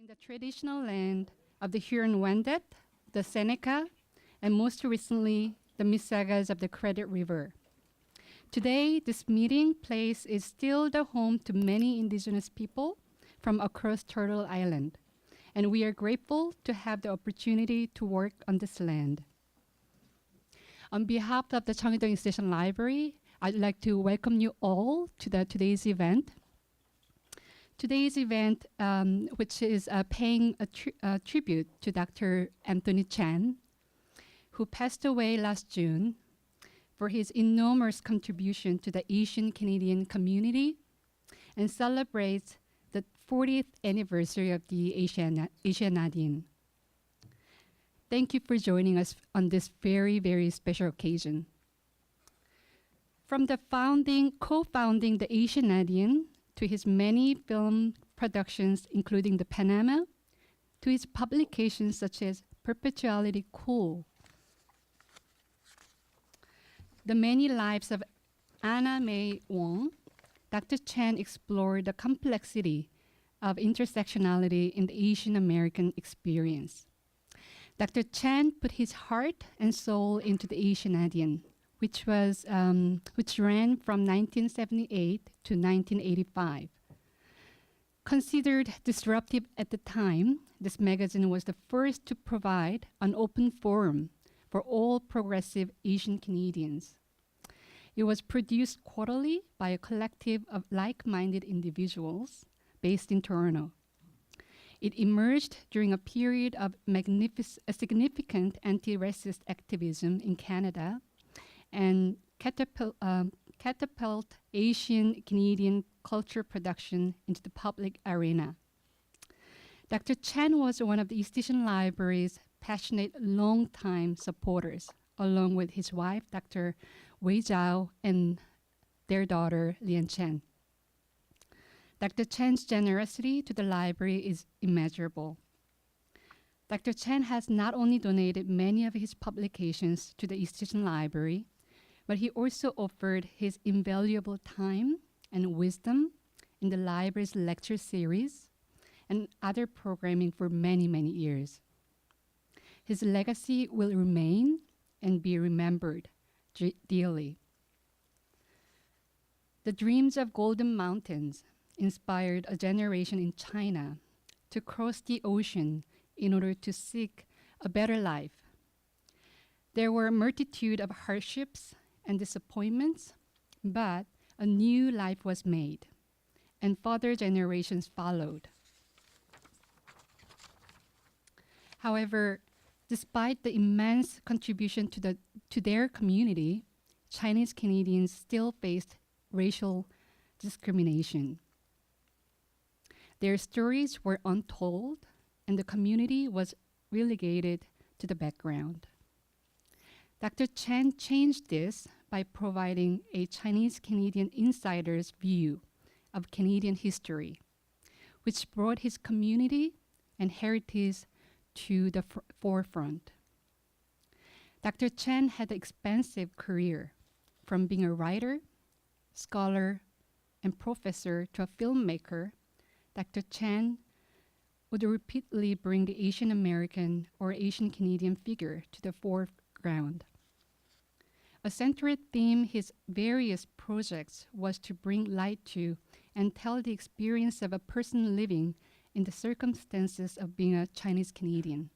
in the traditional land of the Huron-Wendat, the Seneca, and most recently, the Misagas of the Credit River. Today, this meeting place is still the home to many indigenous people from across Turtle Island, and we are grateful to have the opportunity to work on this land. On behalf of the Tung East Asian Library, I'd like to welcome you all to today's event. Today's event, which is paying a tribute to Dr. Anthony Cheng, who passed away last June, for his enormous contribution to the Asian Canadian community and celebrates the 40th anniversary of the Asianadian. Thank you for joining us on this very, very special occasion. From the co-founding the Asianadian to his many film productions, including the Panama, to his publications such as Perpetually Cool, The Many Lives of Angie Wong, Dr. Cheng explored the complexity of intersectionality in the Asian American experience. Dr. Cheng put his heart and soul into the Asianadian, which ran from 1978 to 1985. Considered disruptive at the time, this magazine was the first to provide an open forum for all progressive Asian Canadians. It was produced quarterly by a collective of like-minded individuals based in Toronto. It emerged during a period of significant anti-racist activism in Canada and catapult Asian Canadian culture production into the public arena. Dr. Cheng was one of the East Asian Library's passionate long-time supporters, along with his wife, Dr. Wei Zhao, and their daughter, Lian Chen. Dr. Chen's generosity to the library is immeasurable. Dr. Cheng has not only donated many of his publications to the East Asian Library, but he also offered his invaluable time and wisdom in the library's lecture series and other programming for many, many years. His legacy will remain and be remembered dearly. The dreams of Golden Mountains inspired a generation in China to cross the ocean in order to seek a better life. There were a multitude of hardships and disappointments, but a new life was made, and further generations followed. However, despite the immense contribution to their community, Chinese Canadians still faced racial discrimination. Their stories were untold, and the community was relegated to the background. Dr. Cheng changed this by providing a Chinese Canadian insider's view of Canadian history, which brought his community and heritage to the forefront. Dr. Cheng had an expansive career, from being a writer, scholar, and professor to a filmmaker. Dr. Cheng would repeatedly bring the Asian American or Asian Canadian figure to the foreground. A central theme his various projects was to bring light to and tell the experience of a person living in the circumstances of being a Chinese Canadian.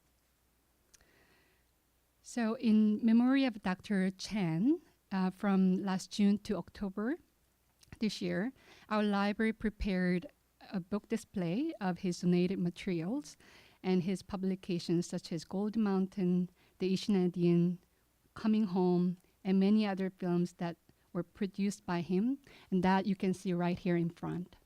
So in memory of Dr. Cheng, from last June to October this year, our library prepared a book display of his donated materials and his publications such as Gold Mountain, The Asianadian, Coming Home, and many other films that were produced by him, and that you can see right here in front.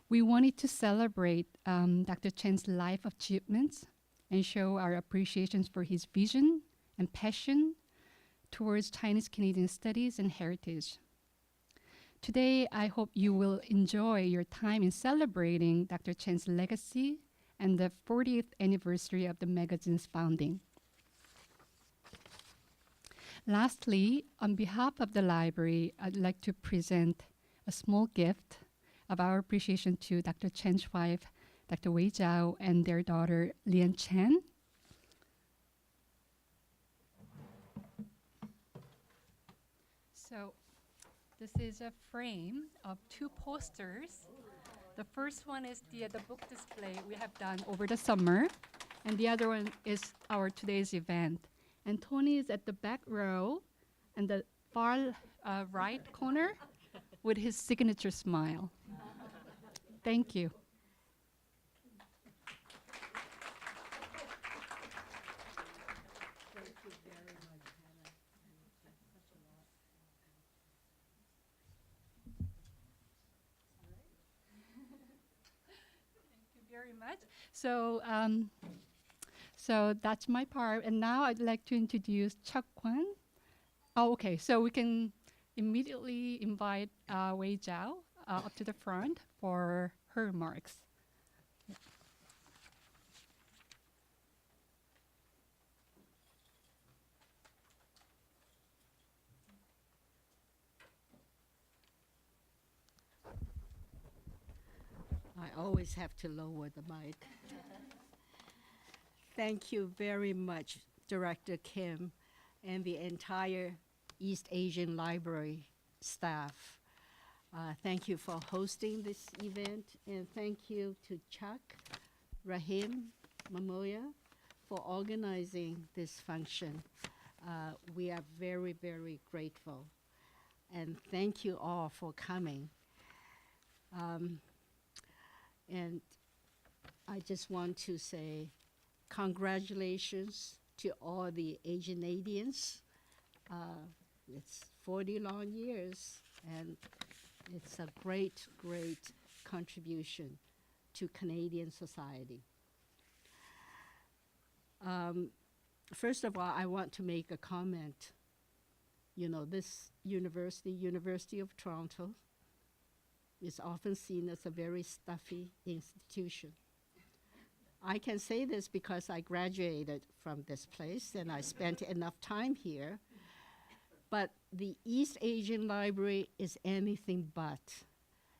We wanted to celebrate Dr. Chen's life achievements and show our appreciations for his vision and passion towards Chinese Canadian studies and heritage. Today, I hope you will enjoy your time in celebrating Dr. Chen's legacy and the 40th anniversary of the magazine's founding. Lastly, on behalf of the library, I'd like to present a small gift of our appreciation to Dr. Chen's wife, Dr. Wei Zhao, and their daughter, Lian Chen. So this is a frame of two posters. The first one is the book display we have done over the summer, and the other one is our today's event. And Tony is at the back row and the far right corner with his signature smile. Thank you. Very much. So that's my part, and now I'd like to introduce Chuck Kwan. Oh, okay. So we can immediately invite Wei Zhao up to the front for her remarks. I always have to lower the mic. Thank you very much, Director Kim, and the entire East Asian Library staff. Thank you for hosting this event, and thank you to Chuck, Rahim, Mamoya, for organizing this function. We are very, very grateful, and thank you all for coming. And I just want to say congratulations to all the Asianadians. It's 40 long years, and it's a great, great contribution to Canadian society. First of all, I want to make a comment. You know, this University of Toronto, is often seen as a very stuffy institution. I can say this because I graduated from this place and I spent enough time here, but the East Asian Library is anything but.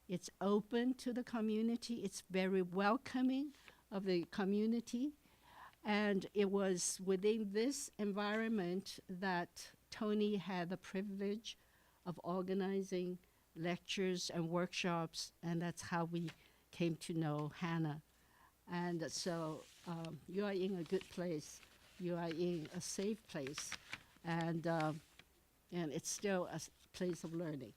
It's open to the community, it's very welcoming of the community, and it was within this environment that Tony had the privilege of organizing lectures and workshops, and that's how we came to know Hannah. And so you are in a good place. You are in a safe place, and it's still a place of learning.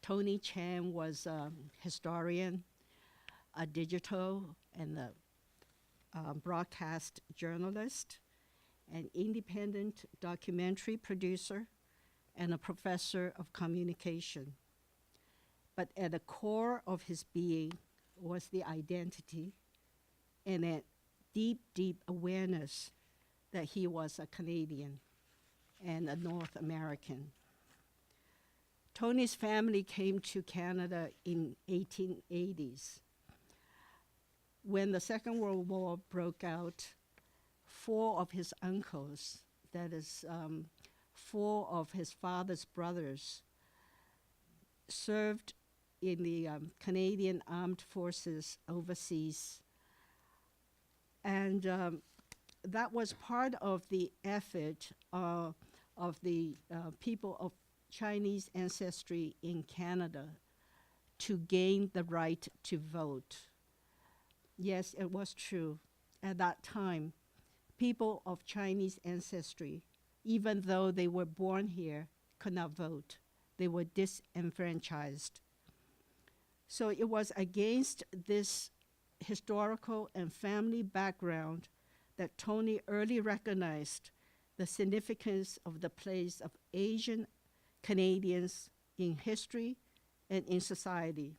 Tony Cheng was a historian, a digital and a broadcast journalist, an independent documentary producer, and a professor of communication. But at the core of his being was the identity and a deep, deep awareness that he was a Canadian and a North American. Tony's family came to Canada in 1880s. When the Second World War broke out, 4 of his uncles, that is 4 of his father's brothers, served in the Canadian Armed Forces overseas. And that was part of the effort of the people of Chinese ancestry in Canada to gain the right to vote. Yes, it was true. At that time, people of Chinese ancestry, even though they were born here, could not vote. They were disenfranchised. So it was against this historical and family background that Tony early recognized the significance of the place of Asian Canadians in history and in society,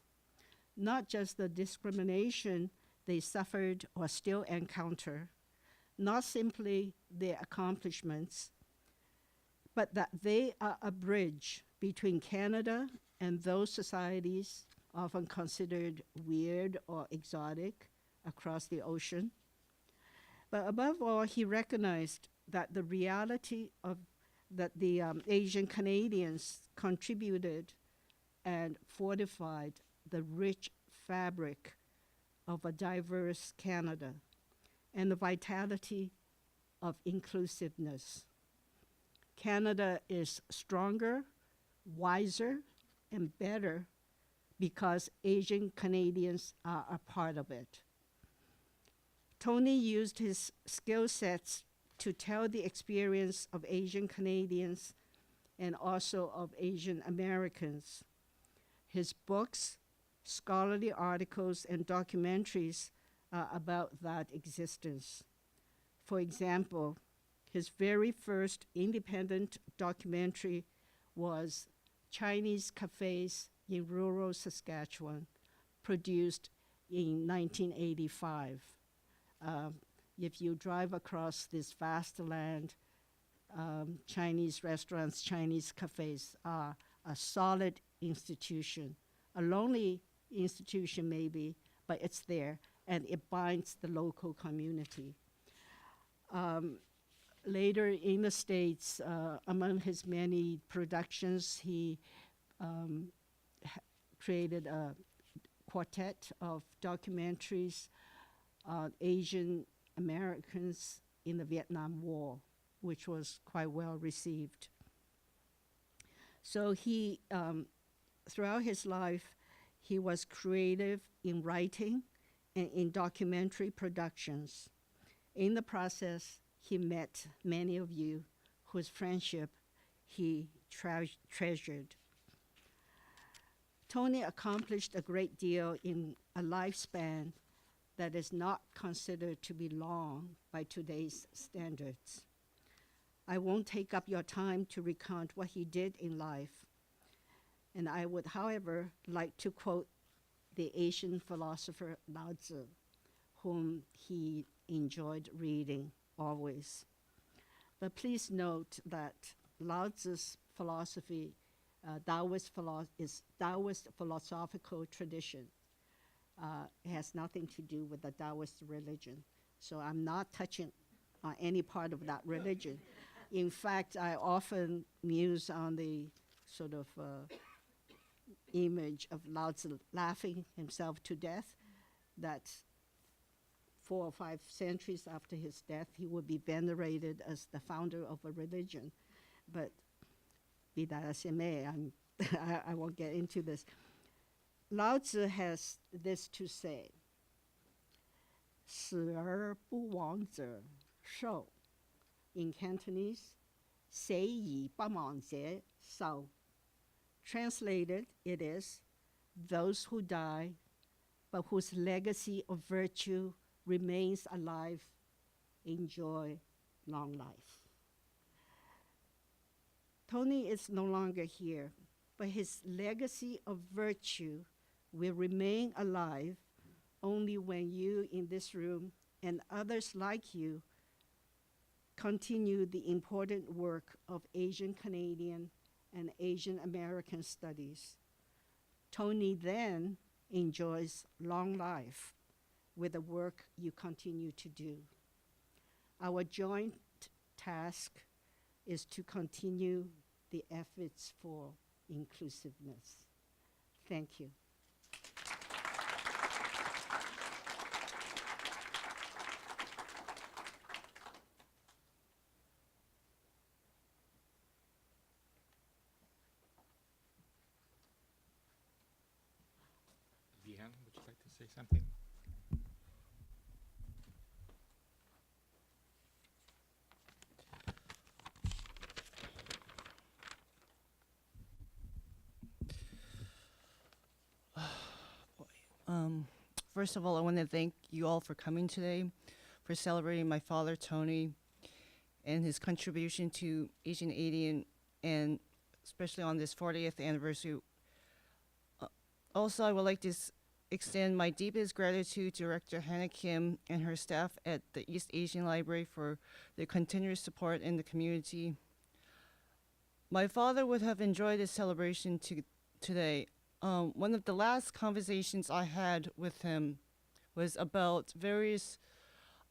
not just the discrimination they suffered or still encounter, not simply their accomplishments, but that they are a bridge between Canada and those societies often considered weird or exotic across the ocean. But above all, he recognized that the reality of that the Asian Canadians contributed and fortified the rich fabric of a diverse Canada and the vitality of inclusiveness. Canada is stronger, wiser, and better because Asian Canadians are a part of it. Tony used his skill sets to tell the experience of Asian Canadians and also of Asian Americans. His books, scholarly articles, and documentaries are about that existence. For example, his very first independent documentary was Chinese Cafes in Rural Saskatchewan, produced in 1985. If you drive across this vast land, Chinese restaurants, Chinese cafes are a solid institution, a lonely institution maybe, but it's there, and it binds the local community. Later in the States, among his many productions, he created a quartet of documentaries on Asian Americans in the Vietnam War, which was quite well received. So he, throughout his life, he was creative in writing and in documentary productions. In the process, he met many of you whose friendship he treasured. Tony accomplished a great deal in a lifespan that is not considered to be long by today's standards. I won't take up your time to recount what he did in life, and I would, however, like to quote the Asian philosopher Lao Tzu, whom he enjoyed reading always. But please note that Lao Tzu's philosophy, Taoist philosophical tradition, has nothing to do with the Taoist religion. So I'm not touching on any part of that religion. In fact, I often muse on the sort of image of Lao Tzu laughing himself to death, that 4 or 5 centuries after his death, he would be venerated as the founder of a religion. But be that as it may, I won't get into this. Lao Tzu has this to say: 死而不亡者寿. In Cantonese, 死而不亡者壽. Translated, it is, those who die, but whose legacy of virtue remains alive, enjoy long life. Tony is no longer here, but his legacy of virtue will remain alive only when you in this room and others like you continue the important work of Asian Canadian and Asian American studies. Tony then enjoys long life with the work you continue to do. Our joint task is to continue the efforts for inclusiveness. Thank you. Vian, would you like to say something? First of all, I want to thank you all for coming today, for celebrating my father, Tony, and his contribution to Asianadian, and especially on this 40th anniversary. Also, I would like to extend my deepest gratitude to Director Hannah Kim and her staff at the East Asian Library for their continuous support in the community. My father would have enjoyed this celebration today. One of the last conversations I had with him was about various,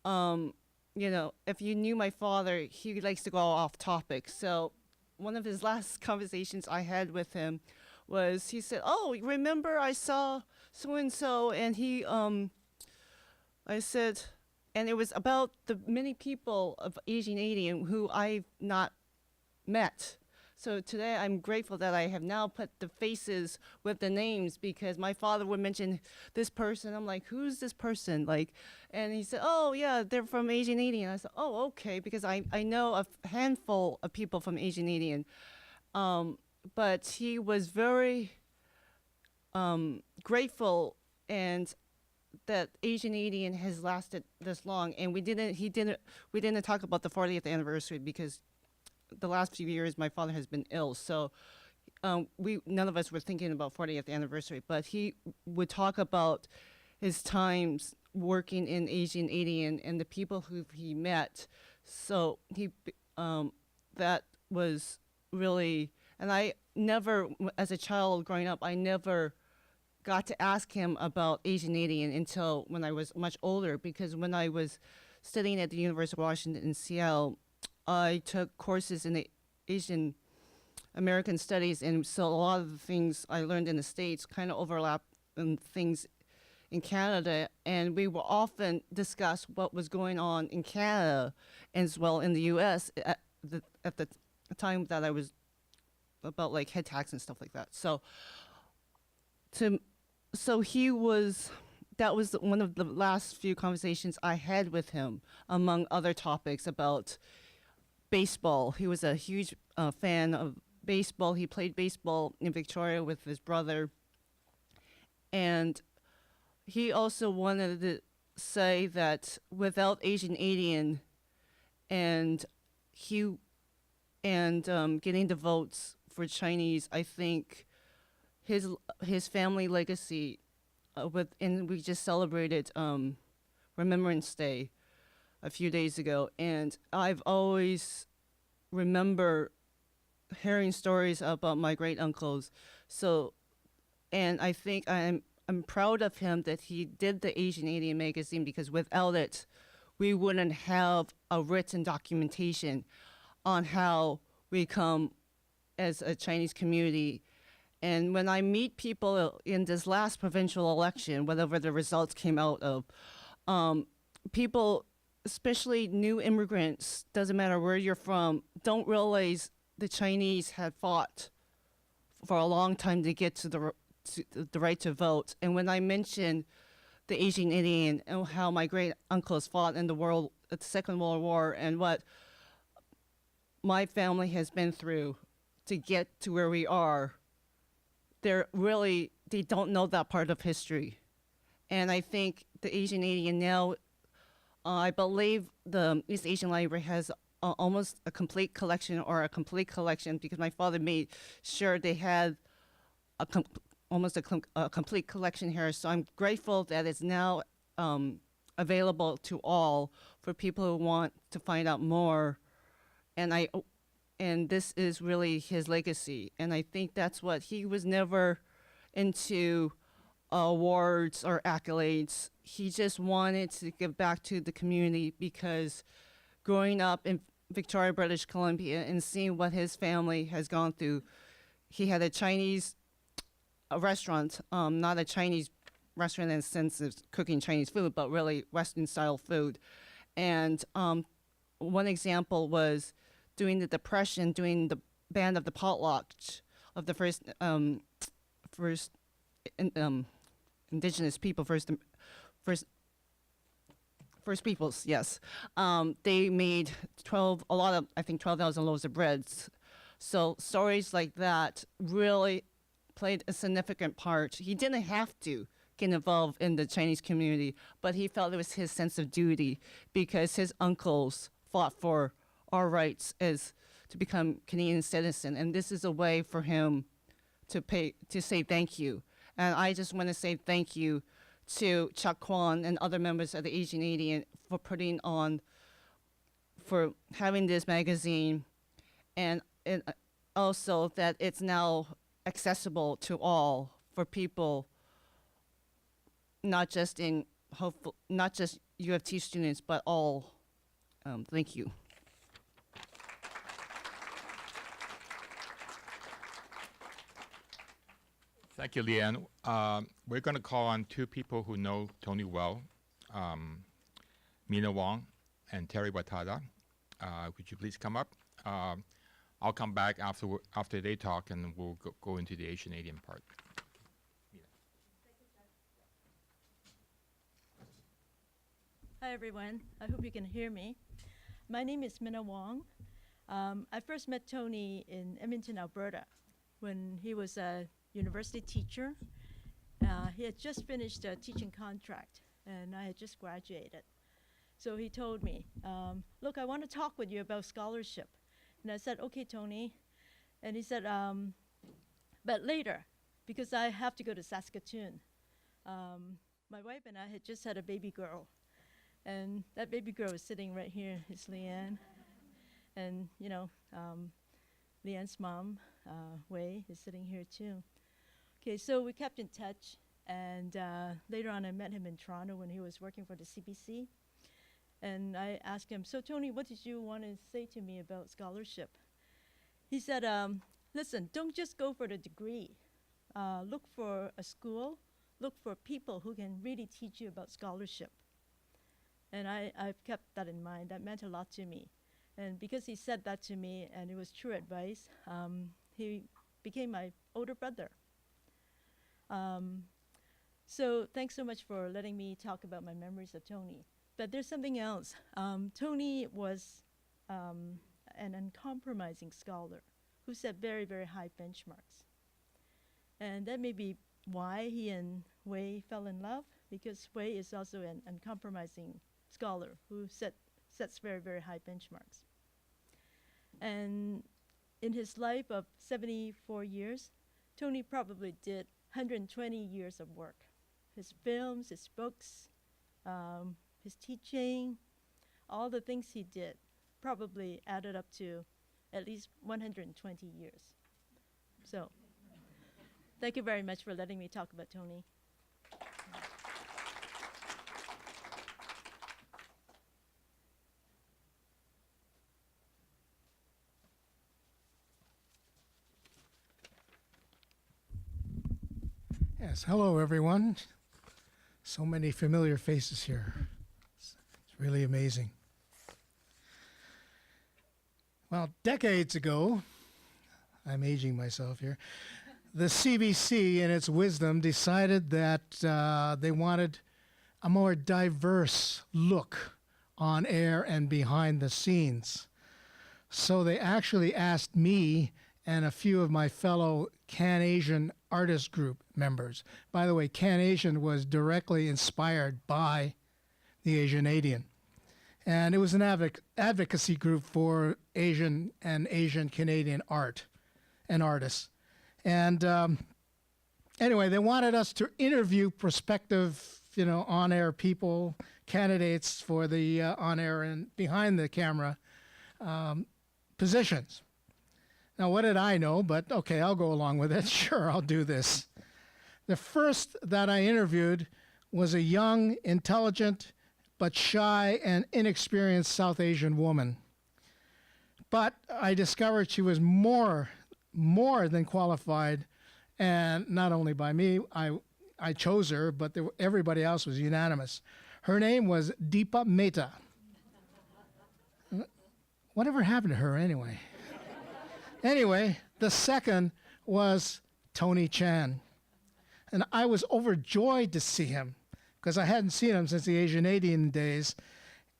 if you knew my father, he likes to go off topic. So one of his last conversations I had with him was he said, "Oh, remember I saw so and so," and I said, and it was about the many people of Asianadian who I've not met. So today I'm grateful that I have now put the faces with the names, because my father would mention this person. I'm like, who's this person? Like, and he said, oh yeah, they're from Asianadian. I said, oh, okay, because I know a handful of people from Asianadian. But he was very grateful and that Asianadian has lasted this long. And we didn't talk about the 40th anniversary because the last few years my father has been ill, so none of us were thinking about 40th anniversary, but he would talk about his times working in Asianadian and the people who he met. So that was really, and I never, as a child growing up, I never got to ask him about Asianadian until when I was much older, because when I was studying at the University of Washington in Seattle, I took courses in the Asian American studies, and so a lot of the things I learned in the States kind of overlap in things in Canada, and we will often discuss what was going on in Canada as well in the U.S. at the time that I was about like head tax and stuff like that. So he was. That was one of the last few conversations I had with him, among other topics about baseball. He was a huge fan of baseball. He played baseball in Victoria with his brother. And he also wanted to say that without Asianadian and getting the votes for Chinese, I think his family legacy and we just celebrated Remembrance Day a few days ago, and I've always remember hearing stories about my great uncles. So, and I think I'm proud of him that he did the Asianadian magazine, because without it, we wouldn't have a written documentation on how we come as a Chinese community. And when I meet people in this last provincial election, whatever the results came out of, people, especially new immigrants, doesn't matter where you're from, don't realize the Chinese had fought for a long time to get to the right to vote. And when I mentioned the Asianadian and how my great uncles fought in the Second World War and what my family has been through to get to where we are, they don't know that part of history. And I think the Asianadian now, I believe the East Asian Library has almost a complete collection, because my father made sure they had almost a complete collection here. So I'm grateful that it's now available to all for people who want to find out more. And this is really his legacy. And I think that's what he was never into awards or accolades. He just wanted to give back to the community, because growing up in Victoria, British Columbia, and seeing what his family has gone through, he had a Chinese restaurant, not a Chinese restaurant in the sense of cooking Chinese food, but really Western style food. And one example was during the Depression, during the ban of the potluck of the first indigenous people, first peoples, yes. They made 12,000 loaves of bread. So stories like that really played a significant part. He didn't have to get involved in the Chinese community, but he felt it was his sense of duty, because his uncles fought for our rights to become Canadian citizen, and this is a way for him to say thank you. And I just want to say thank you to Chuck Kwan and other members of the Asianadian for having this magazine, and also that it's now accessible to all, for people, not just U of T students, but all. Thank you. Thank you, Leanne. We're going to call on two people who know Tony well, Mina Wong and Terry Watada. Would you please come up? I'll come back after they talk, and we'll go into the Asianadian part. Hi, everyone. I hope you can hear me. My name is Mina Wong. I first met Tony in Edmonton, Alberta, when he was a university teacher. He had just finished a teaching contract, and I had just graduated. So he told me, look, I want to talk with you about scholarship. And I said, okay, Tony. And he said, but later, because I have to go to Saskatoon. My wife and I had just had a baby girl. And that baby girl is sitting right here, is Leanne. And, you know, Leanne's mom, Wei, is sitting here too. Okay, so we kept in touch. And later on, I met him in Toronto when he was working for the CBC. And I asked him, so Tony, what did you want to say to me about scholarship? He said, listen, don't just go for the degree. Look for a school, look for people who can really teach you about scholarship. And I've kept that in mind. That meant a lot to me. And because he said that to me, and it was true advice, he became my older brother. So thanks so much for letting me talk about my memories of Tony. But there's something else. Tony was an uncompromising scholar who set very, very high benchmarks. And that may be why he and Wei fell in love, because Wei is also an uncompromising scholar who sets very, very high benchmarks. And in his life of 74 years, Tony probably did 120 years of work. His films, his books, his teaching, all the things he did probably added up to at least 120 years. So, thank you very much for letting me talk about Tony. Yes, hello everyone. So many familiar faces here. It's really amazing. Well, decades ago, I'm aging myself here, the CBC in its wisdom decided that they wanted a more diverse look on air and behind the scenes. So they actually asked me and a few of my fellow Can-Asian artist group members. By the way, Can-Asian was directly inspired by the Asianadian. And it was an advocacy group for Asian and Asian Canadian art and artists. And anyway, they wanted us to interview prospective, on-air people, candidates for the on-air and behind the camera positions. Now, what did I know? But okay, I'll go along with it. Sure, I'll do this. The first that I interviewed was a young, intelligent, but shy and inexperienced South Asian woman. But I discovered she was more than qualified, and not only by me, I chose her, but everybody else was unanimous. Her name was Deepa Mehta. Whatever happened to her anyway? Anyway, the second was Tony Chan. And I was overjoyed to see him because I hadn't seen him since the Asianadian days.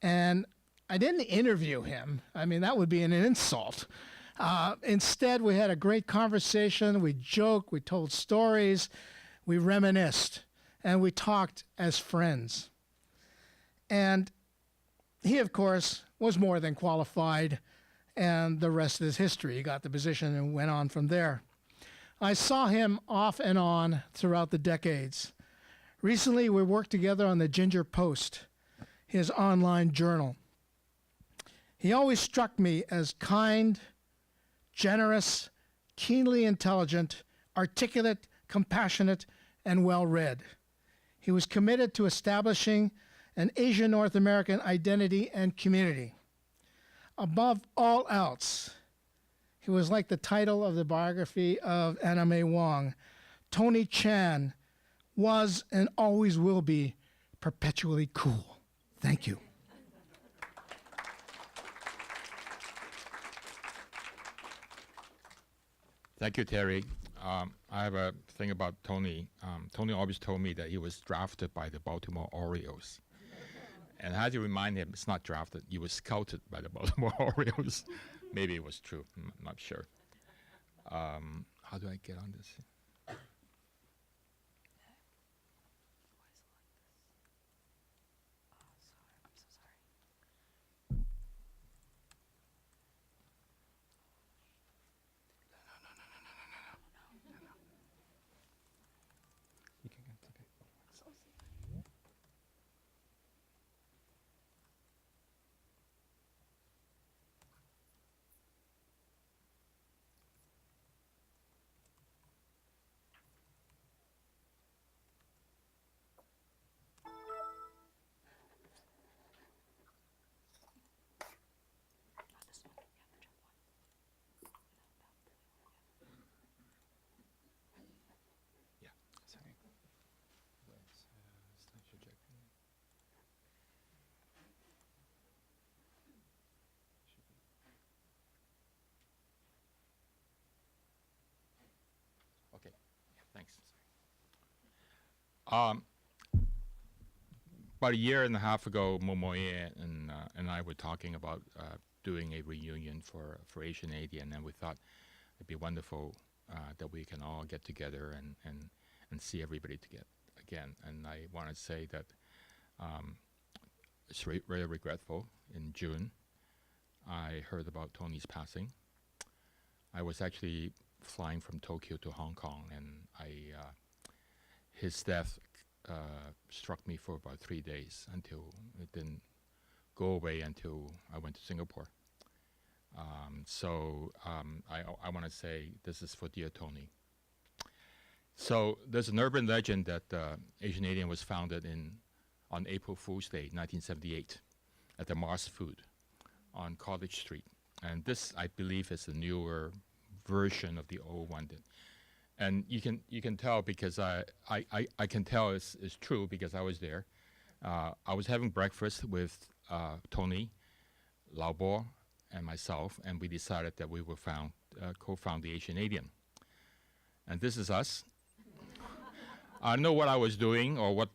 And I didn't interview him. I mean, that would be an insult. Instead, we had a great conversation. We joked, we told stories, we reminisced, and we talked as friends. And he, of course, was more than qualified, and the rest is history. He got the position and went on from there. I saw him off and on throughout the decades. Recently, we worked together on the Ginger Post, his online journal. He always struck me as kind, generous, keenly intelligent, articulate, compassionate, and well-read. He was committed to establishing an Asian North American identity and community. Above all else, he was like the title of the biography of Angie Wong, Tony Chan was and always will be perpetually cool. Thank you. Thank you, Terry. I have a thing about Tony. Tony always told me that he was drafted by the Baltimore Orioles. And I had to remind him, it's not drafted, he was scouted by the Baltimore Orioles. Maybe it was true, I'm not sure. How do I get on this? Okay, thanks. About a year and a half ago, Momoye and I were talking about doing a reunion for Asianadian, and we thought it'd be wonderful that we can all get together and see everybody again. And I want to say that it's very regretful. In June, I heard about Tony's passing. I was actually flying from Tokyo to Hong Kong, and his death struck me for about 3 days until it didn't go away until I went to Singapore. I want to say this is for dear Tony. So there's an urban legend that Asianadian was founded on April Fool's Day, 1978, at the Mars Food on College Street. And this, I believe, is a newer version of the old one. And you can tell because I can tell it's true because I was there. I was having breakfast with Tony, Lao Bo, and myself, and we decided that we would co-found the Asianadian. And this is us. I don't know what I was doing or what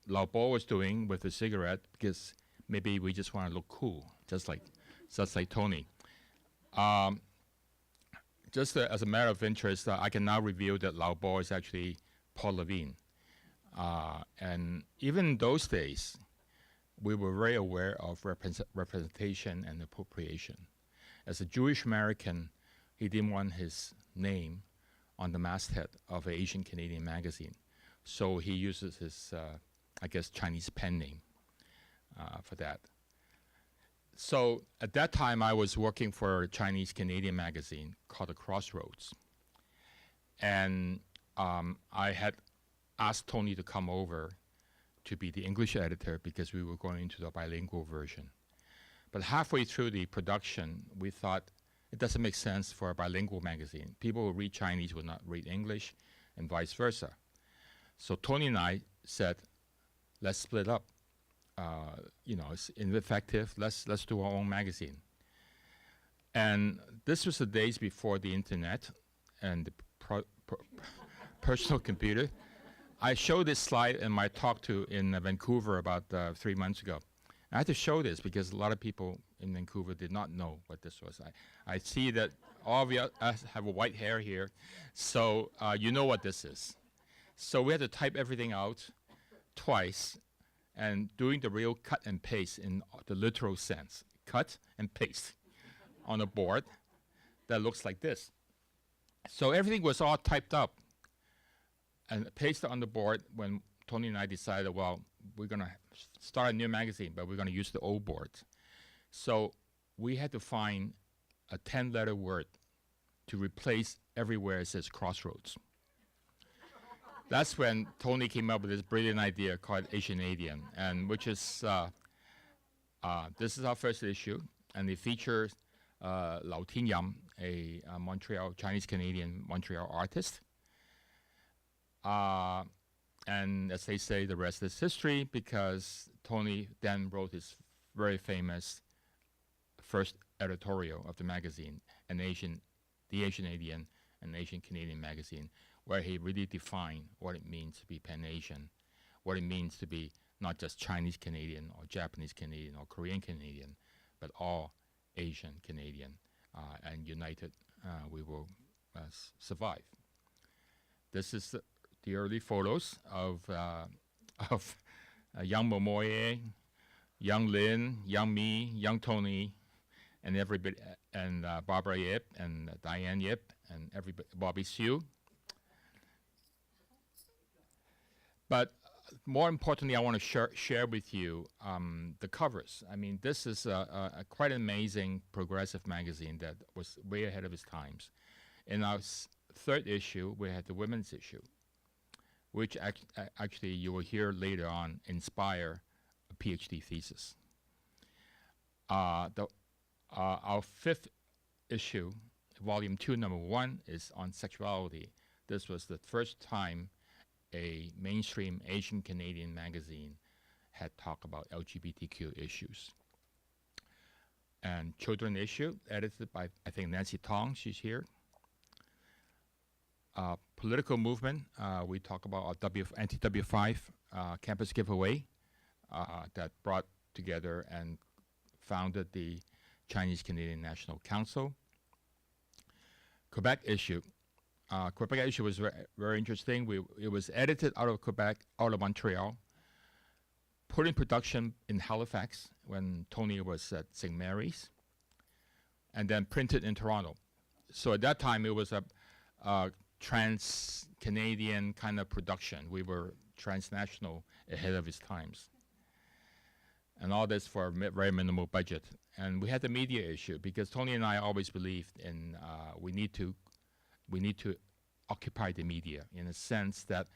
Lao Bo was doing with the cigarette because maybe we just want to look cool, just like Tony. Just as a matter of interest, I can now reveal that Lao Bo is actually Paul Levine. And even in those days, we were very aware of representation and appropriation. As a Jewish American, he didn't want his name on the masthead of an Asian Canadian magazine. So he uses his, I guess, Chinese pen name for that. So at that time, I was working for a Chinese Canadian magazine called The Crossroads. And I had asked Tony to come over to be the English editor because we were going into the bilingual version. But halfway through the production, we thought it doesn't make sense for a bilingual magazine. People who read Chinese will not read English and vice versa. So Tony and I said, let's split up. It's ineffective. Let's do our own magazine. And this was the days before the internet and the personal computer. I showed this slide in my talk in Vancouver about 3 months ago. I had to show this because a lot of people in Vancouver did not know what this was. I see that all of us have white hair here, so you know what this is. So we had to type everything out twice and doing the real cut and paste in the literal sense. Cut and paste on a board that looks like this. So everything was all typed up and pasted on the board when Tony and I decided, well, we're going to start a new magazine, but we're going to use the old board. So we had to find a 10-letter word to replace everywhere it says Crossroads. That's when Tony came up with this brilliant idea called Asianadian, and which is, this is our first issue, and it features Lau Tin Yam, a Montreal, Chinese-Canadian Montreal artist. And as they say, the rest is history, because Tony then wrote his very famous first editorial of the magazine, the Asianadian, an Asian Canadian magazine, where he really defined what it means to be Pan-Asian, what it means to be not just Chinese Canadian or Japanese Canadian or Korean Canadian, but all Asian Canadian, and united we will survive. This is the early photos of young Momoye, young Lin, young me, young Tony, and everybody, and Barbara Yip and Diane Yip and everybody, Bobby Sue. But more importantly, I want to share with you the covers. I mean, this is a quite amazing progressive magazine that was way ahead of its times. In our third issue, we had the women's issue, which actually you will hear later on inspire a PhD thesis. Our fifth issue, volume 2, number 1, is on sexuality. This was the first time a mainstream Asian Canadian magazine had talked about LGBTQ issues. And children issue, edited by, I think, Nancy Tong, she's here. Political movement, we talk about our anti-W5 campus giveaway that brought together and founded the Chinese Canadian National Council. Quebec issue. Quebec issue was very interesting. It was edited out of Quebec, out of Montreal, put in production in Halifax when Tony was at St. Mary's, and then printed in Toronto. So at that time, it was a trans-Canadian kind of production. We were transnational ahead of its times. And all this for a very minimal budget. And we had the media issue, because Tony and I always believed in we need to occupy the media, in a sense that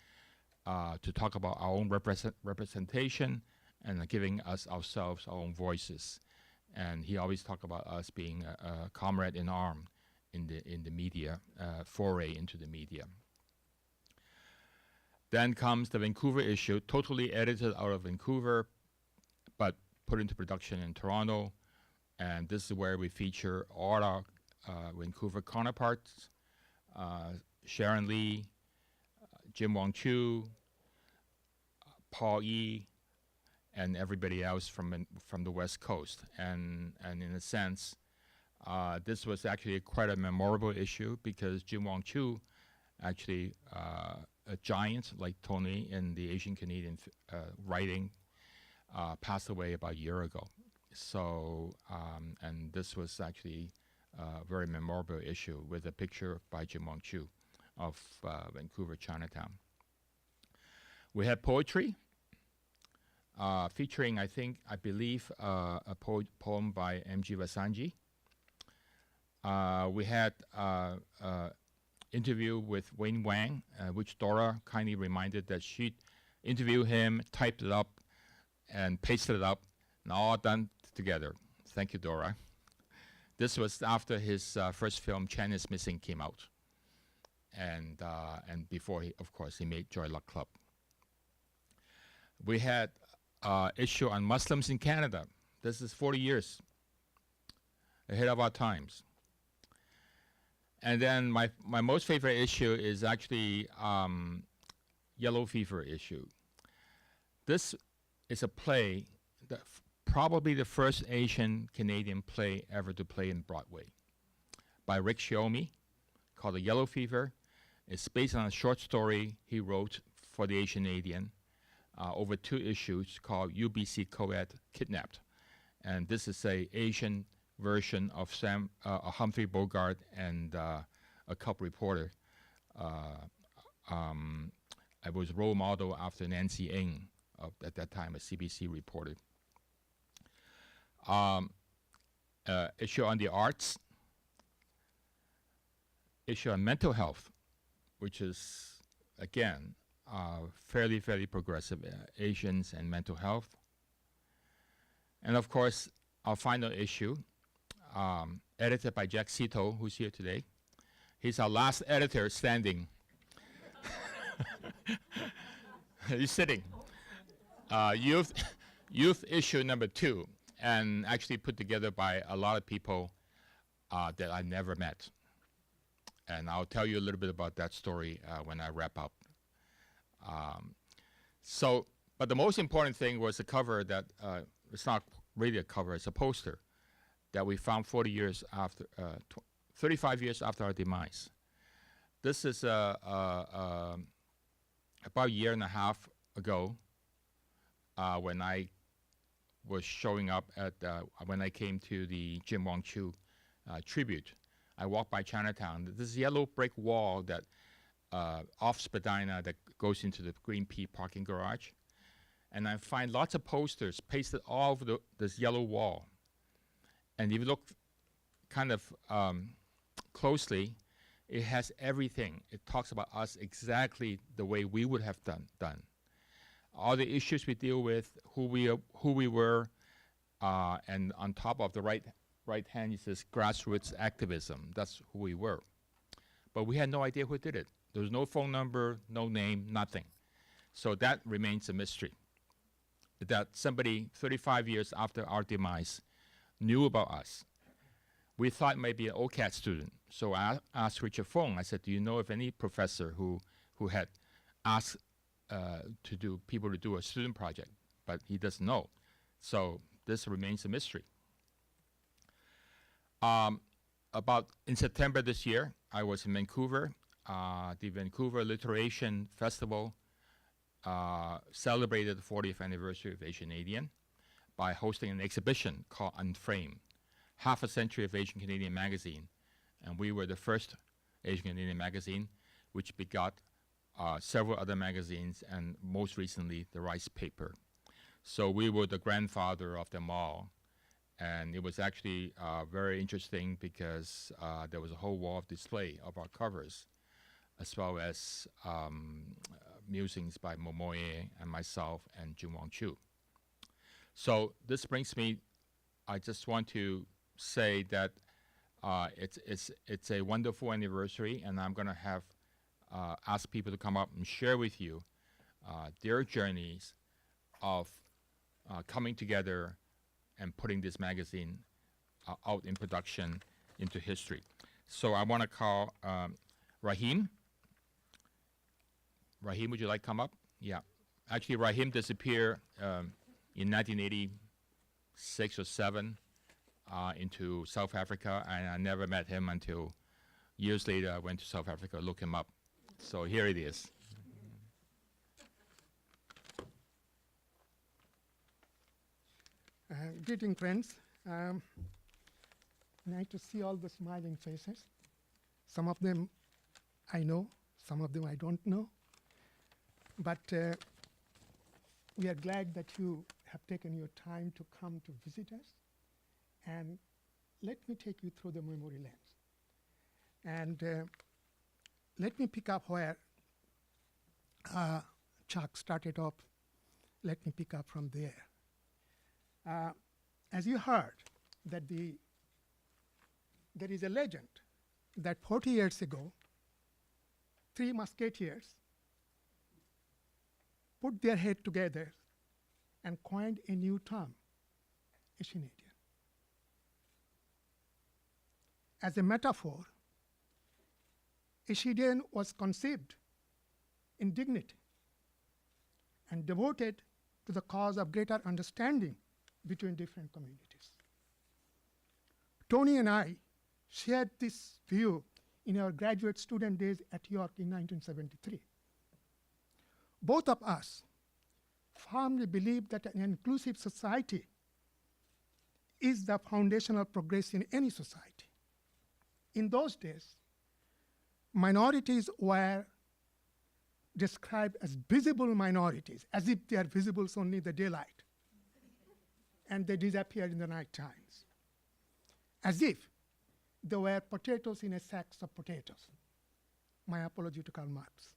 to talk about our own representation and giving us ourselves our own voices. And he always talked about us being a comrade in arms in the media, foray into the media. Then comes the Vancouver issue, totally edited out of Vancouver, but put into production in Toronto. And this is where we feature all our Vancouver counterparts, Sharon Lee, Jim Wong Chu, Paul Yee, and everybody else from the West Coast. And in a sense, this was actually quite a memorable issue, because Jim Wong Chu, actually a giant like Tony in the Asian Canadian writing, passed away about a year ago. So, and this was actually a very memorable issue with a picture by Jim Wong Chu of Vancouver Chinatown. We had poetry, featuring, I believe, a poem by M.G. Vasanji. We had interview with Wayne Wang, which Dora kindly reminded that she'd interview him, typed it up, and pasted it up, and all done together. Thank you, Dora. This was after his first film, Cheng is Missing, came out. And before, of course, he made Joy Luck Club. We had issue on Muslims in Canada. This is 40 years ahead of our times. And then my most favorite issue is actually Yellow Fever issue. This is a play, probably the first Asian Canadian play ever to play in Broadway, by Rick Shiomi, called The Yellow Fever. It's based on a short story he wrote for the Asianadian over 2 issues called UBC Coed Kidnapped. And this is a Asian version of Humphrey Bogart and a cub reporter. I was role model after Nancy Ng, at that time a CBC reporter. Issue on the arts, issue on mental health, which is, again, fairly progressive, Asians and mental health. And of course, our final issue, edited by Jack Sito, who's here today. He's our last editor standing. He's sitting. Youth issue number 2, and actually put together by a lot of people that I never met. And I'll tell you a little bit about that story when I wrap up. But the most important thing was the cover that, it's not really a cover, it's a poster that we found 40 years after, 35 years after our demise. This is about a year and a half ago when I was showing up at, when I came to the Jim Wong Chu tribute. I walked by Chinatown. This yellow brick wall that off Spadina that goes into the Green Pea parking garage. And I find lots of posters pasted all over this yellow wall. And if you look kind of closely, it has everything. It talks about us exactly the way we would have done. All the issues we deal with, who we were, and on top of the right hand, it says grassroots activism. That's who we were. But we had no idea who did it. There was no phone number, no name, nothing. So that remains a mystery. That somebody 35 years after our demise knew about us. We thought maybe an OCAT student. So I asked Richard Fong, I said, do you know of any professor who had asked people to do a student project? But he doesn't know. So this remains a mystery. In September this year, I was in Vancouver. The Vancouver Literation Festival celebrated the 40th anniversary of Asianadian by hosting an exhibition called Unframed, half a century of Asian Canadian magazine. And we were the first Asian Canadian magazine, which begot several other magazines, and most recently, the Rice Paper. So we were the grandfather of them all. And it was actually very interesting because there was a whole wall of display of our covers, as well as musings by Momoye and myself and Jim Wong Chu. So this brings me, I just want to say that it's a wonderful anniversary, and I'm going to have ask people to come up and share with you their journeys of coming together and putting this magazine out in production into history. So I want to call Rahim. Rahim, would you like to come up? Yeah. Actually, Rahim disappeared in 1986 or 7 into South Africa, and I never met him until years later. I went to South Africa to look him up. So here it is. Greeting, friends. Nice to see all the smiling faces. Some of them I know, some of them I don't know. But we are glad that you have taken your time to come to visit us. And let me take you through the memory lens. And let me pick up where Chuck started off. Let me pick up from there. As you heard, that there is a legend that 40 years ago, 3 musketeers put their head together and coined a new term, Asianadian. As a metaphor, Asianadian was conceived in dignity and devoted to the cause of greater understanding between different communities. Tony and I shared this view in our graduate student days at York in 1973. Both of us firmly believe that an inclusive society is the foundational progress in any society. In those days, minorities were described as visible minorities, as if they are visible only in the daylight, and they disappeared in the night times, as if they were potatoes in a sack of potatoes. My apology to Karl Marx.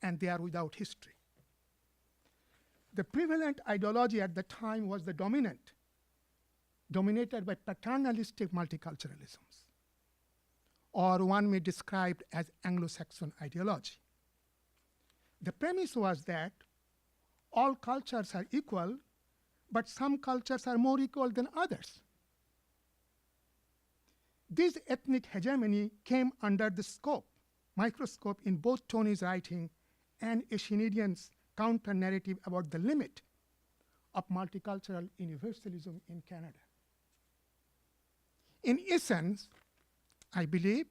And they are without history. The prevalent ideology at the time was the dominated by paternalistic multiculturalisms, or one may describe as Anglo-Saxon ideology. The premise was that all cultures are equal, but some cultures are more equal than others. This ethnic hegemony came under the microscope in both Tony's writing and Asianadian's counter-narrative about the limit of multicultural universalism in Canada. In essence, I believe,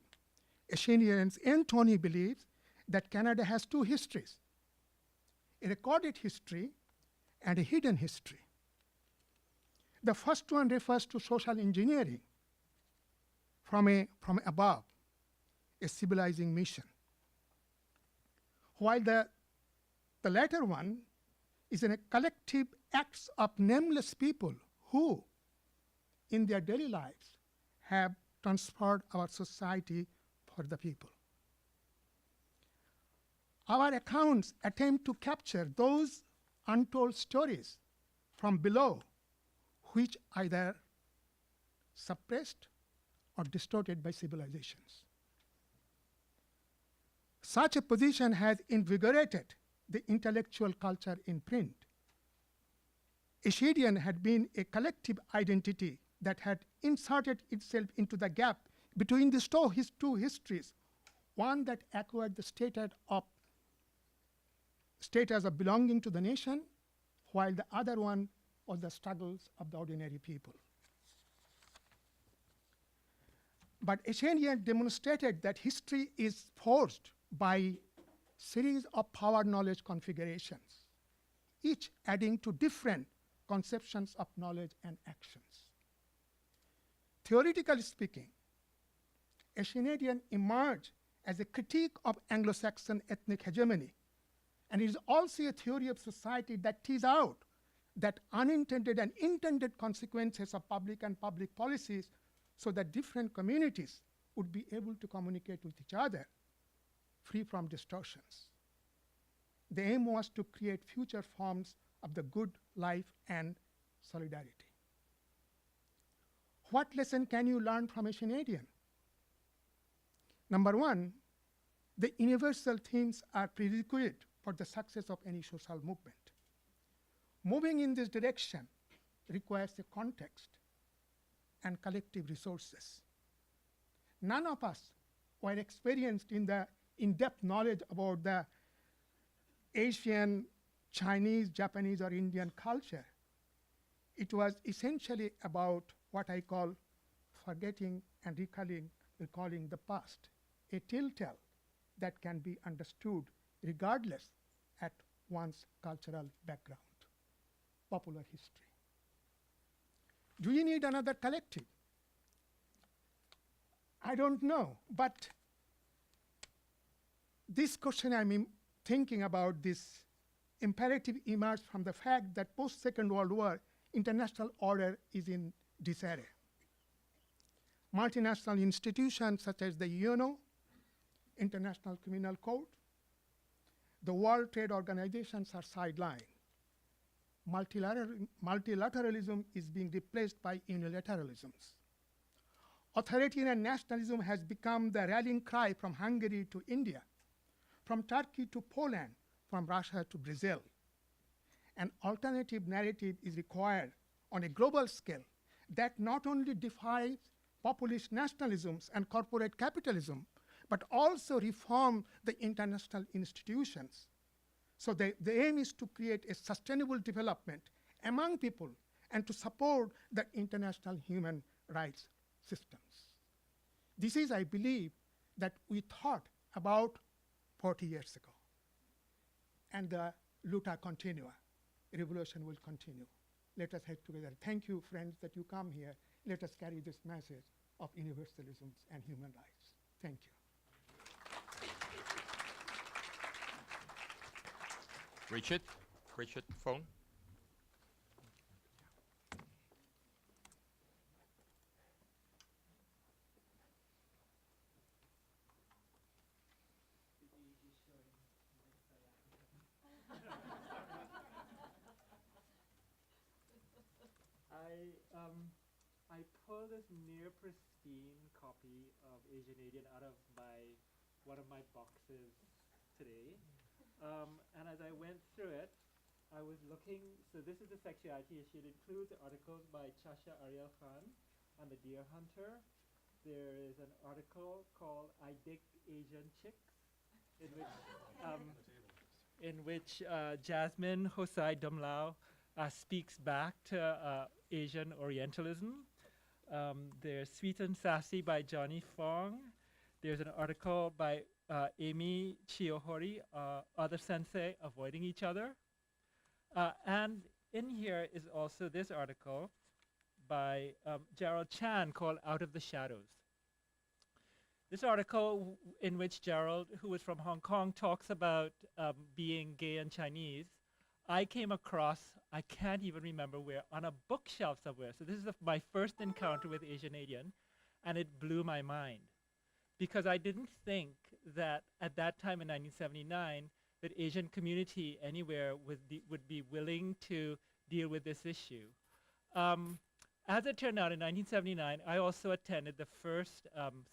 Asianadians and Tony believes that Canada has two histories, a recorded history and a hidden history. The first one refers to social engineering from above, a civilizing mission. While the latter one is in a collective acts of nameless people who, in their daily lives, have transformed our society for the people. Our accounts attempt to capture those untold stories from below, which either suppressed or distorted by civilizations. Such a position has invigorated the intellectual culture in print. Asiadian had been a collective identity that had inserted itself into the gap between these two histories, one that acquired the status of belonging to the nation, while the other one was the struggles of the ordinary people. But Asianadian demonstrated that history is forged by series of power knowledge configurations, each adding to different conceptions of knowledge and actions. Theoretically speaking, Asianadian emerged as a critique of Anglo-Saxon ethnic hegemony, and it is also a theory of society that teases out that unintended and intended consequences of public and public policies so that different communities would be able to communicate with each other, free from distortions. The aim was to create future forms of the good life and solidarity. What lesson can you learn from Asianadian? Number one, the universal themes are prerequisite for the success of any social movement. Moving in this direction requires a context and collective resources. None of us were experienced in the in-depth knowledge about the Asian, Chinese, Japanese, or Indian culture. It was essentially about what I call forgetting and recalling the past, a telltale that can be understood regardless at one's cultural background, popular history. Do you need another collective? I don't know, but this question I'm thinking about, this imperative emerged from the fact that post-Second World War, international order is in disarray. Multinational institutions such as the UNO, International Criminal Court, the World Trade Organizations are sidelined. Multilateralism is being replaced by unilateralisms. Authoritarian nationalism has become the rallying cry from Hungary to India, from Turkey to Poland, from Russia to Brazil. An alternative narrative is required on a global scale that not only defies populist nationalisms and corporate capitalism, but also reform the international institutions. So the aim is to create a sustainable development among people and to support the international human rights systems. This is, I believe, that we thought about 40 years ago. And the luta continua, revolution will continue. Let us head together. Thank you, friends, that you come here. Let us carry this message of universalism and human rights. Thank you. Richard, phone. I pulled this near pristine copy of Asianadian out of one of my boxes today. And as I went through it, I was looking, so this is the sexuality issue. It includes articles by Chasha Ariel Khan on the deer hunter. There is an article called I Dig Asian Chicks, in which Jasmine Hosai Dumlao speaks back to Asian Orientalism. There's Sweet and Sassy by Johnny Fong. There's an article by Amy Chiyohori, Other Sensei Avoiding Each Other. And in here is also this article by Gerald Chan called Out of the Shadows. This article in which Gerald, who is from Hong Kong, talks about being gay and Chinese, I came across, I can't even remember where, on a bookshelf somewhere. So this is my first encounter with Asianadian, and it blew my mind. Because I didn't think that at that time in 1979, that Asian community anywhere would be willing to deal with this issue. As it turned out, in 1979, I also attended the first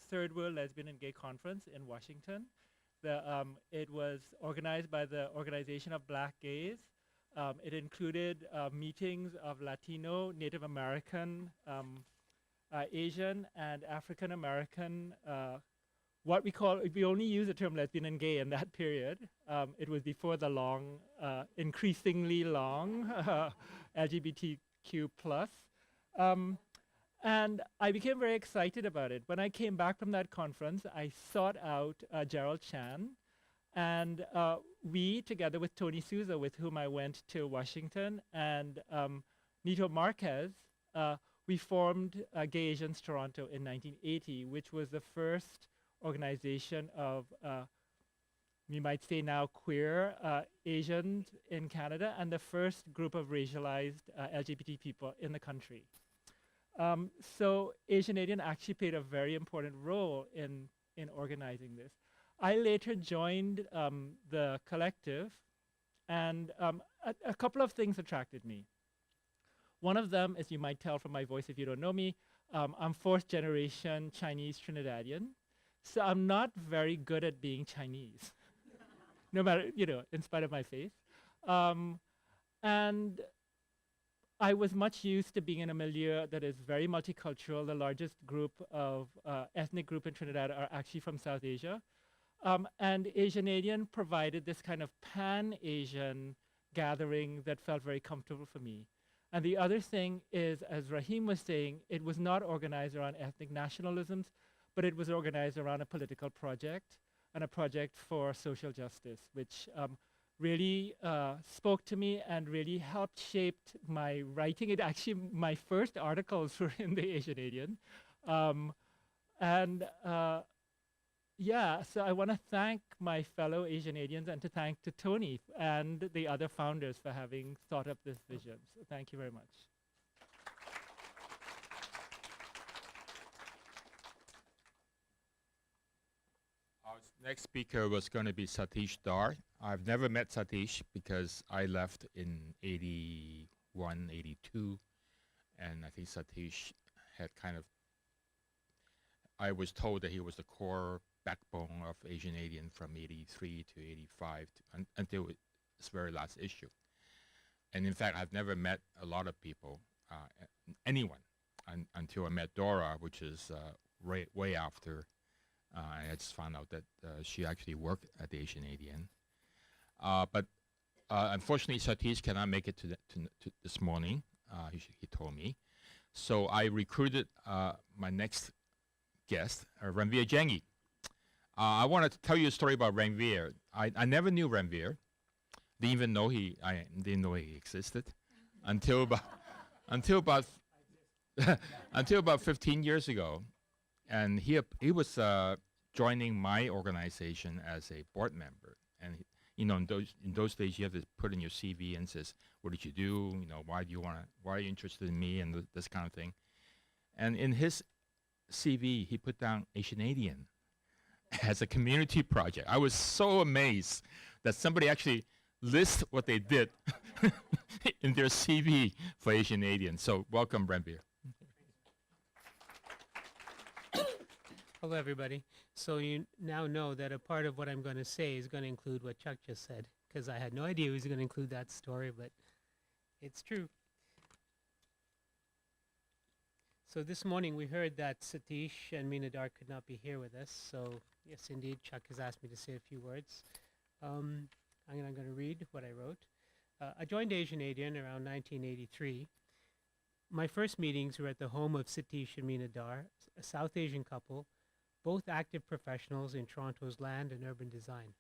Third World Lesbian and Gay Conference in Washington. It was organized by the Organization of Black Gays. It included meetings of Latino, Native American, Asian, and African American, what we only use the term lesbian and gay in that period. It was before the long, increasingly long LGBTQ+. And I became very excited about it. When I came back from that conference, I sought out Gerald Chan, and we, together with Tony Souza, with whom I went to Washington, and Nito Marquez, we formed Gay Asians Toronto in 1980, which was the first organization of, we might say now, queer Asians in Canada, and the first group of racialized LGBT people in the country. So Asianadian actually played a very important role in organizing this. I later joined the collective, and a couple of things attracted me. One of them, as you might tell from my voice if you don't know me, I'm fourth generation Chinese Trinidadian. So I'm not very good at being Chinese, no matter, in spite of my face. And I was much used to being in a milieu that is very multicultural. The largest group of ethnic group in Trinidad are actually from South Asia. And Asianadian provided this kind of pan-Asian gathering that felt very comfortable for me. And the other thing is, as Rahim was saying, it was not organized around ethnic nationalisms, but it was organized around a political project and a project for social justice, which really spoke to me and really helped shape my writing. It actually, my first articles were in the Asianadian. Yeah, so I want to thank my fellow Asianadians and to thank to Tony and the other founders for having thought up this vision. So thank you very much. Our next speaker was going to be Satish Dar. I've never met Satish because I left in 81, 82, and I think Satish had I was told that he was the core backbone of Asianadian from 83 to 85 until its very last issue. And in fact, I've never met a lot of people, anyone, until I met Dora, which is way after. I just found out that she actually worked at the Asianadian. But unfortunately, Satish cannot make it to this morning, he told me. So I recruited my next guest, Ranveer Jengi. I want to tell you a story about Ranveer. I never knew Ranveer. Didn't even know I didn't know he existed until about 15 years ago, and he was joining my organization as a board member. And in those days you have to put in your CV and says, what did you do? Why are you interested in me, and this kind of thing. And in his CV he put down Asianadian as a community project. I was so amazed that somebody actually lists what they did in their CV for Asianadian. So welcome, Ranveer. Hello, everybody. So you now know that a part of what I'm going to say is going to include what Chuck just said, because I had no idea he was going to include that story, but it's true. So this morning we heard that Satish and Meenadar could not be here with us. So yes, indeed, Chuck has asked me to say a few words. I'm going to read what I wrote. I joined Asianadian around 1983. My first meetings were at the home of Satish and Meenadar, a South Asian couple, both active professionals in Toronto's land and urban design.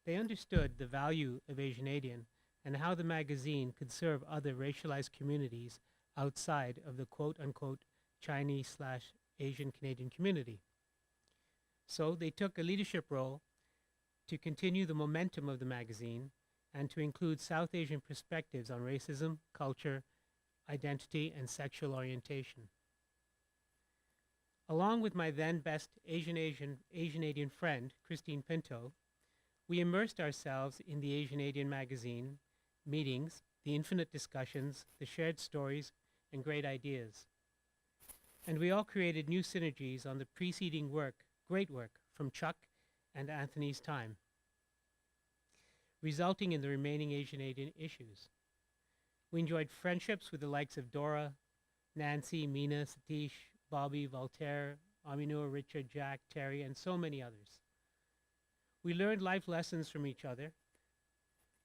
They understood the value of Asianadian and how the magazine could serve other racialized communities outside of the quote-unquote Chinese/Asian Canadian community. So they took a leadership role to continue the momentum of the magazine and to include South Asian perspectives on racism, culture, identity, and sexual orientation. Along with my then best Asianadian friend, Christine Pinto, we immersed ourselves in the Asianadian magazine, meetings, the infinite discussions, the shared stories, and great ideas. And we all created new synergies on the preceding work, great work, from Chuck and Anthony's time, resulting in the remaining Asianadian issues. We enjoyed friendships with the likes of Dora, Nancy, Mina, Satish, Bobby, Voltaire, Aminur, Richard, Jack, Terry, and so many others. We learned life lessons from each other.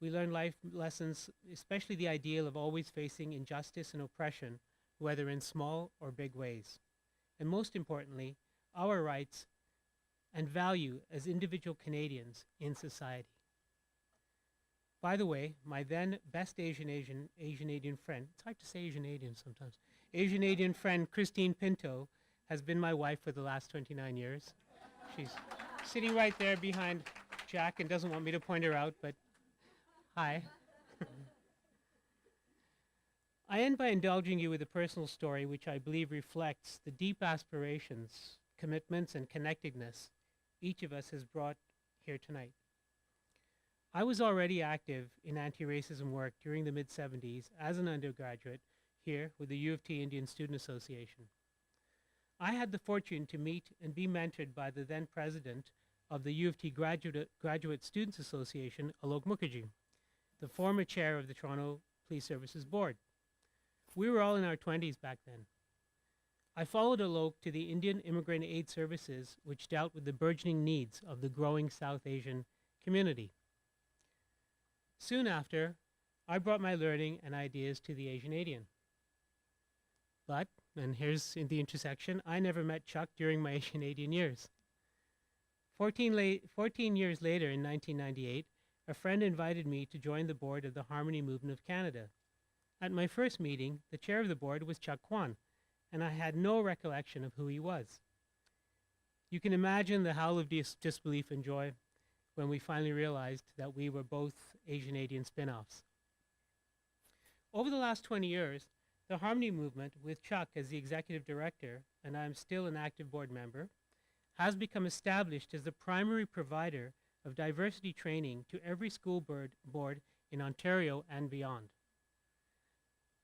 We learned life lessons, especially the ideal of always facing injustice and oppression, whether in small or big ways. And most importantly, our rights and value as individual Canadians in society. By the way, my then best Asianadian friend, it's hard to say Asianadian sometimes, Asianadian friend Christine Pinto has been my wife for the last 29 years. She's sitting right there behind Jack and doesn't want me to point her out, but hi. I end by indulging you with a personal story which I believe reflects the deep aspirations, commitments, and connectedness each of us has brought here tonight. I was already active in anti-racism work during the mid-70s as an undergraduate here with the U of T Indian Student Association. I had the fortune to meet and be mentored by the then president of the U of T Graduate Students Association, Alok Mukherjee, the former chair of the Toronto Police Services Board. We were all in our 20s back then. I followed Alok to the Indian Immigrant Aid Services, which dealt with the burgeoning needs of the growing South Asian community. Soon after, I brought my learning and ideas to the Asianadian. But, and here's in the intersection, I never met Chuck during my Asianadian years. 14 years later, in 1998, a friend invited me to join the board of the Harmony Movement of Canada. At my first meeting, the chair of the board was Chuck Kwan, and I had no recollection of who he was. You can imagine the howl of disbelief and joy when we finally realized that we were both Asianadian spin-offs. Over the last 20 years, the Harmony Movement, with Chuck as the executive director, and I'm still an active board member, has become established as the primary provider of diversity training to every school board in Ontario and beyond.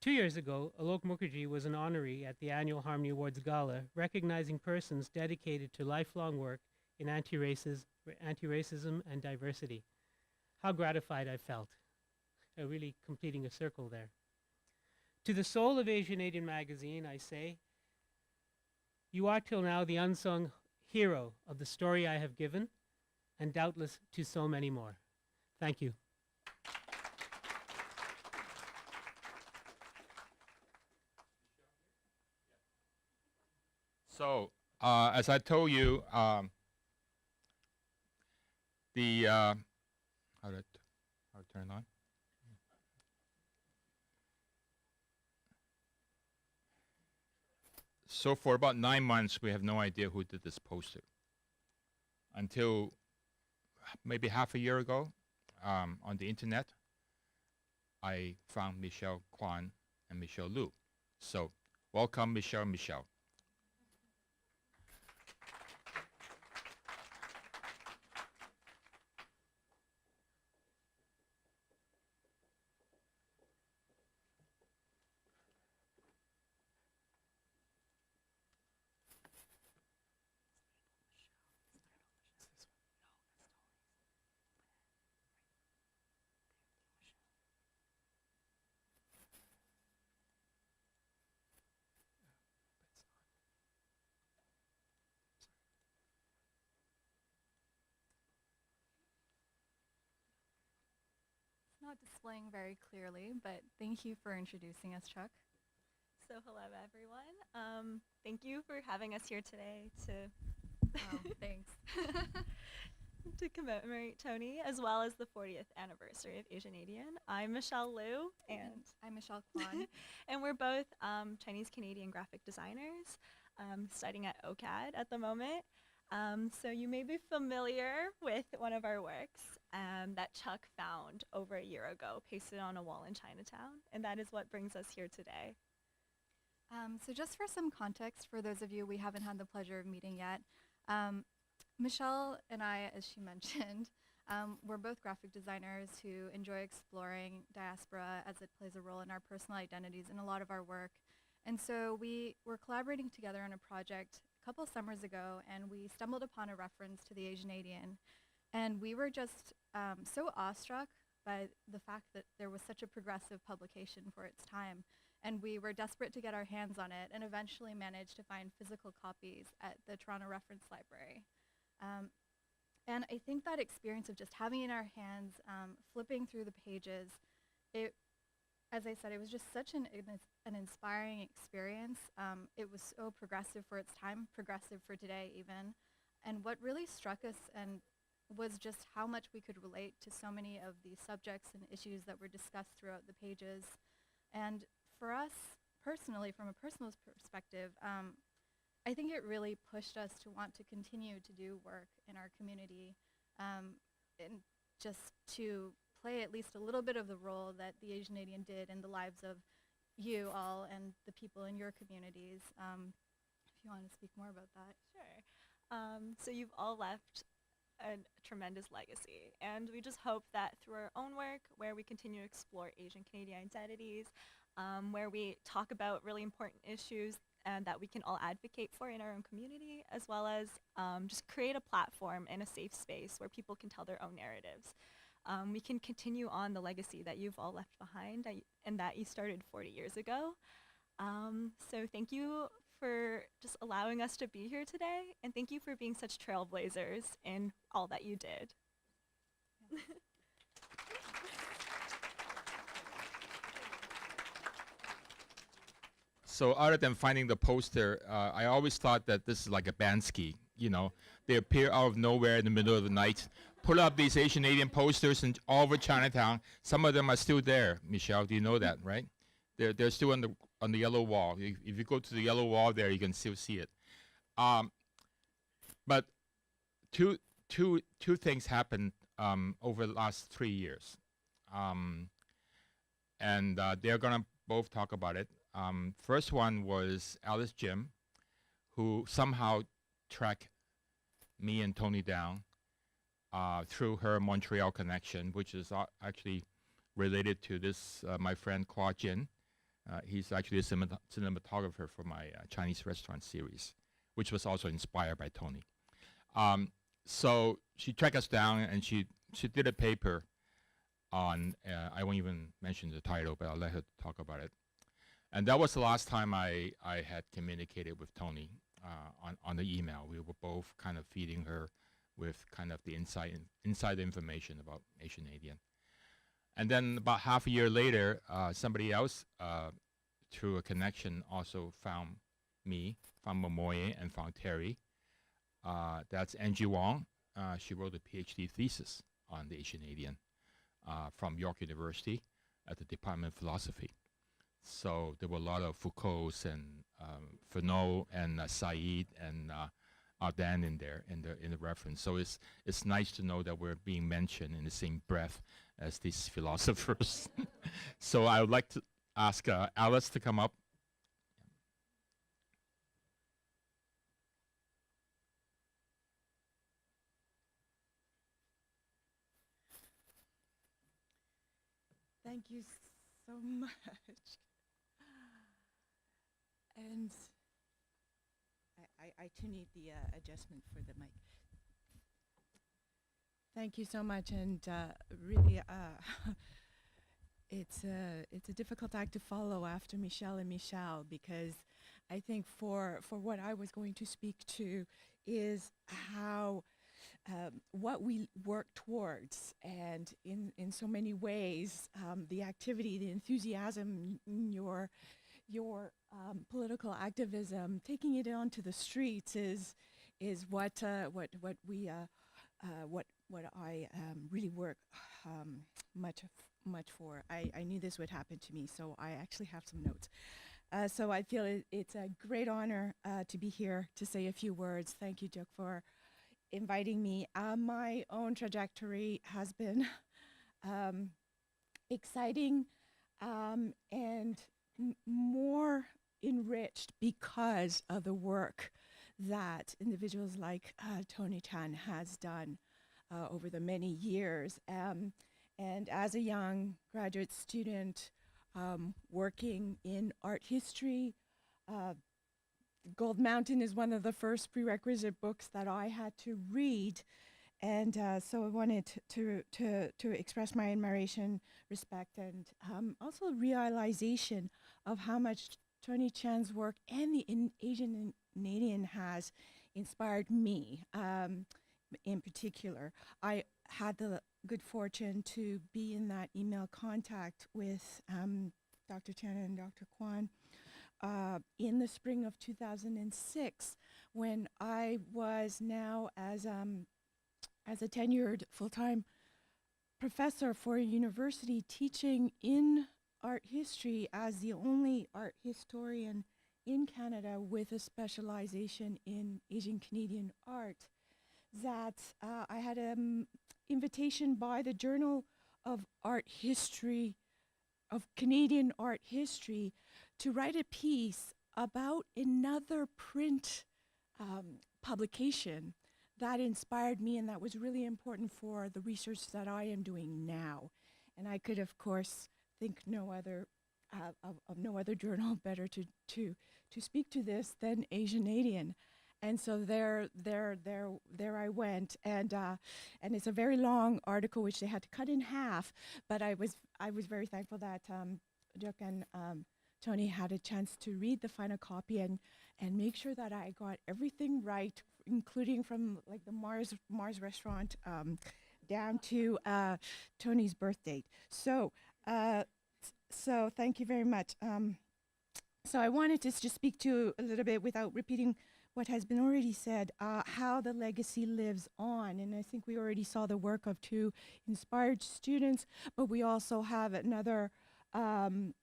2 years ago, Alok Mukherjee was an honoree at the annual Harmony Awards Gala, recognizing persons dedicated to lifelong work in anti-racism and diversity. How gratified I felt. Really completing a circle there. To the soul of Asianadian magazine, I say, you are till now the unsung hero of the story I have given, and doubtless to so many more. Thank you. So, as I told you, how to turn it on? So for about 9 months, we have no idea who did this poster. Until maybe half a year ago, on the internet, I found Michelle Kwan and Michelle Liu. So welcome, Michelle and Michelle. not displaying very clearly, but thank you for introducing us, Chuck. So hello, everyone. Thank you for having us here today to Oh, thanks. to commemorate Tony, as well as the 40th anniversary of Asianadian. I'm Michelle Liu, and I'm Michelle Kwan. and we're both Chinese-Canadian graphic designers studying at OCAD at the moment. So you may be familiar with one of our works that Chuck found over a year ago, pasted on a wall in Chinatown, and that is what brings us here today. So just for some context, for those of you we haven't had the pleasure of meeting yet, Michelle and I, as she mentioned, we're both graphic designers who enjoy exploring diaspora as it plays a role in our personal identities in a lot of our work. And so we were collaborating together on a project a couple summers ago, and we stumbled upon a reference to the Asianadian. And we were just so awestruck by the fact that there was such a progressive publication for its time. And we were desperate to get our hands on it and eventually managed to find physical copies at the Toronto Reference Library. And I think that experience of just having it in our hands, flipping through the pages, as I said, it was just such an inspiring experience. It was so progressive for its time, progressive for today even. And what really struck us was just how much we could relate to so many of the subjects and issues that were discussed throughout the pages. And for us personally, from a personal perspective, I think it really pushed us to want to continue to do work in our community and just to play at least a little bit of the role that the Asianadian did in the lives of you all and the people in your communities. If you want to speak more about that. Sure. So you've all left a tremendous legacy, and we just hope that through our own work, where we continue to explore Asian Canadian identities, where we talk about really important issues and that we can all advocate for in our own community, as well as just create a platform and a safe space where people can tell their own narratives. We can continue on the legacy that you've all left behind and that you started 40 years ago. So thank you for just allowing us to be here today, and thank you for being such trailblazers in all that you did. Yeah. So other than finding the poster, I always thought that this is like a Bansky, you know. They appear out of nowhere in the middle of the night, pull up these Asianadian posters and all over Chinatown. Some of them are still there. Michelle, do you know that, right? They're still on the yellow wall. If you go to the yellow wall there, you can still see it. But two things happened over the last 3 years. And they're gonna both talk about it. First one was Alice Jim, who somehow tracked me and Tony down through her Montreal connection, which is actually related to this, my friend Kwa Jin. He's actually a cinematographer for my Chinese restaurant series, which was also inspired by Tony. So she tracked us down, and she did a paper on, I won't even mention the title, but I'll let her talk about it. And that was the last time I had communicated with Tony on the email. We were both kind of feeding her with kind of the inside information about Asianadian. And then about half a year later, somebody else, through a connection, also found me, found Momoye, and found Terry. That's Angie Wong. She wrote a PhD thesis on the Asianadian from York University at the Department of Philosophy. So there were a lot of Foucault's and Fenot and Said and Ardan in there in the reference. So it's nice to know that we're being mentioned in the same breath as these philosophers. So I would like to ask Alice to come up. Thank you so much. And I too need the adjustment for the mic. Thank you so much, and really, it's a difficult act to follow after Michelle and Michelle, because I think for what I was going to speak to is how what we work towards, and in so many ways, the activity, the enthusiasm, your political activism, taking it onto the streets is what I really work much for. I knew this would happen to me, so I actually have some notes. So I feel it's a great honor to be here to say a few words. Thank you, Juk, for inviting me. My own trajectory has been exciting and more enriched because of the work that individuals like Tony Chan has done over the many years. And as a young graduate student working in art history, Gold Mountain is one of the first prerequisite books that I had to read. And so I wanted to express my admiration, respect, and also realization of how much Tony Chan's work and the Asianadian has inspired me in particular. I had the good fortune to be in that email contact with Dr. Chan and Dr. Kwan in the spring of 2006, when I was now as a tenured full-time professor for a university teaching in art history as the only art historian in Canada with a specialization in Asian Canadian art, that I had an invitation by the Journal of Art History, of Canadian Art History, to write a piece about another print publication that inspired me and that was really important for the research that I am doing now. And I could, of course, think no other of no other journal better to speak to this than Asianadian. And so there I went, and it's a very long article which they had to cut in half. But I was very thankful that Juk and Tony had a chance to read the final copy and make sure that I got everything right, including from like the Mars restaurant down to Tony's birth date. So thank you very much. So I wanted to just speak to a little bit, without repeating what has been already said, how the legacy lives on. And I think we already saw the work of two inspired students, but we also have another PhD.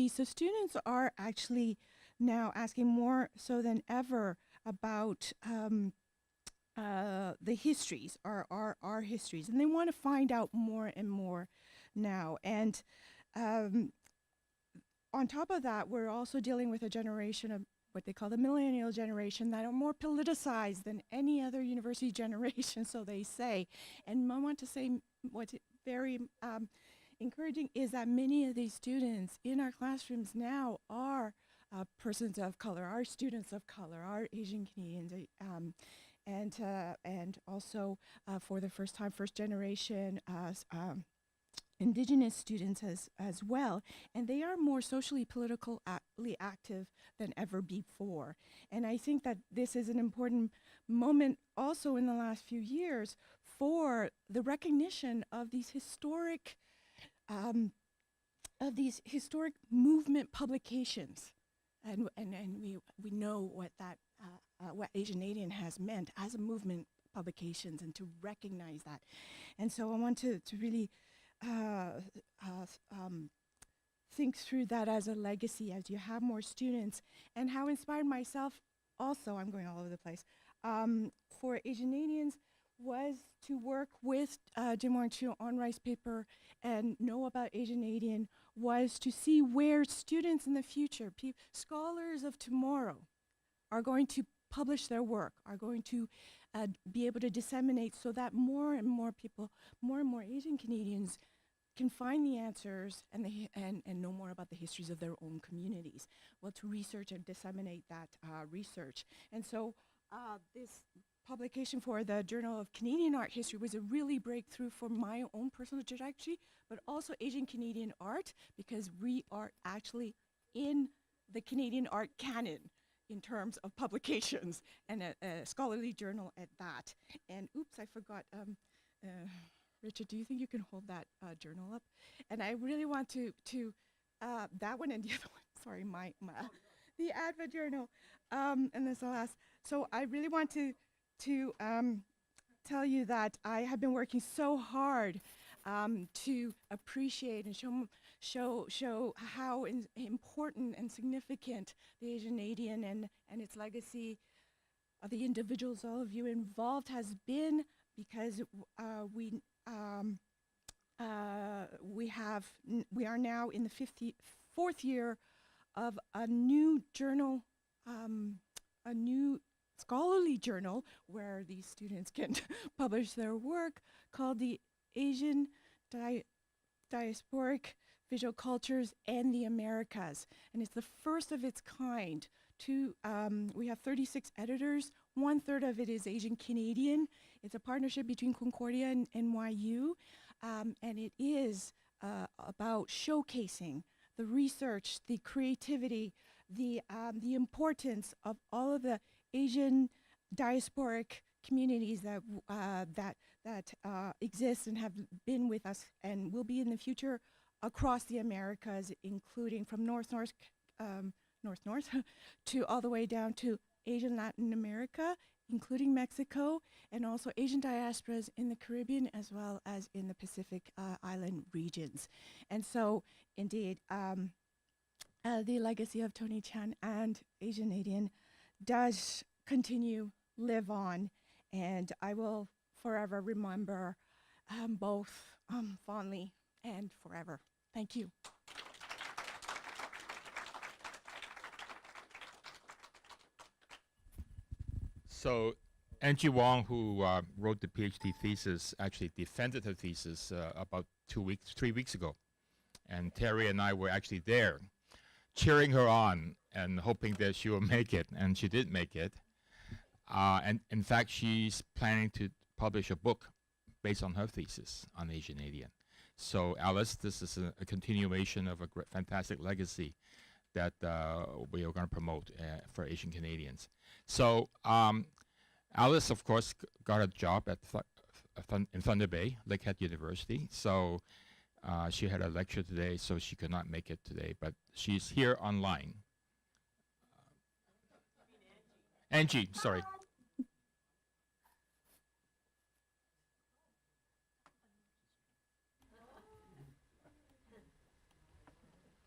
So students are actually now asking more so than ever about the histories, our histories, and they want to find out more and more now. And on top of that, we're also dealing with a generation of what they call the Millennial Generation that are more politicized than any other university generation, so they say. And I want to say what's very encouraging is that many of these students in our classrooms now are persons of color, are students of color, are Asian Canadians, and also for the first time, first generation Indigenous students as well, and they are more socially politically active than ever before. And I think that this is an important moment also in the last few years for the recognition of these historic movement publications, and we know what that what Asianadian has meant as a movement publications, and to recognize that. And so I want to really think through that as a legacy as you have more students, and how inspired myself also, I'm going all over the place, for Asianadians was to work with Jim Wong Chu on rice paper and know about Asianadian, was to see where students in the future, scholars of tomorrow, are going to publish their work, are going to be able to disseminate, so that more and more people, more and more Asian Canadians can find the answers and know more about the histories of their own communities. Well, to research and disseminate that research. And so this publication for the Journal of Canadian Art History was a really breakthrough for my own personal trajectory, but also Asian Canadian art, because we are actually in the Canadian art canon. in terms of publications and a scholarly journal at that. And oops, I forgot. Richard, do you think you can hold that journal up? And I really want to that one and the other one. Sorry, the Advent Journal, and this the last. So I really want to tell you that I have been working so hard to appreciate and show how important and significant the Asianadian and its legacy of the individuals, all of you involved, has been, because we are now in the 54th year of a new journal, a new scholarly journal where these students can publish their work, called the Asian Diasporic Visual Cultures and the Americas. And it's the first of its kind. We have 36 editors. 1/3 of it is Asian Canadian. It's a partnership between Concordia and NYU. And it is about showcasing the research, the creativity, the importance of all of the Asian diasporic communities that exist and have been with us and will be in the future across the Americas, including from north to all the way down to Asian Latin America, including Mexico, and also Asian diasporas in the Caribbean as well as in the Pacific island regions. And so, indeed, the legacy of Tony Chan and Asianadian does live on, and I will forever remember both fondly and forever. Thank you. So Angie Wong, who wrote the PhD thesis, actually defended her thesis about 3 weeks ago. And Terry and I were actually there, cheering her on and hoping that she will make it, and she did make it. And in fact, she's planning to publish a book based on her thesis on Asianadian. So Alice, this is a continuation of a fantastic legacy that we are going to promote for Asian Canadians. So Alice, of course, got a job at in Thunder Bay, Lakehead University. So she had a lecture today, so she could not make it today, but she's here online. Angie, sorry.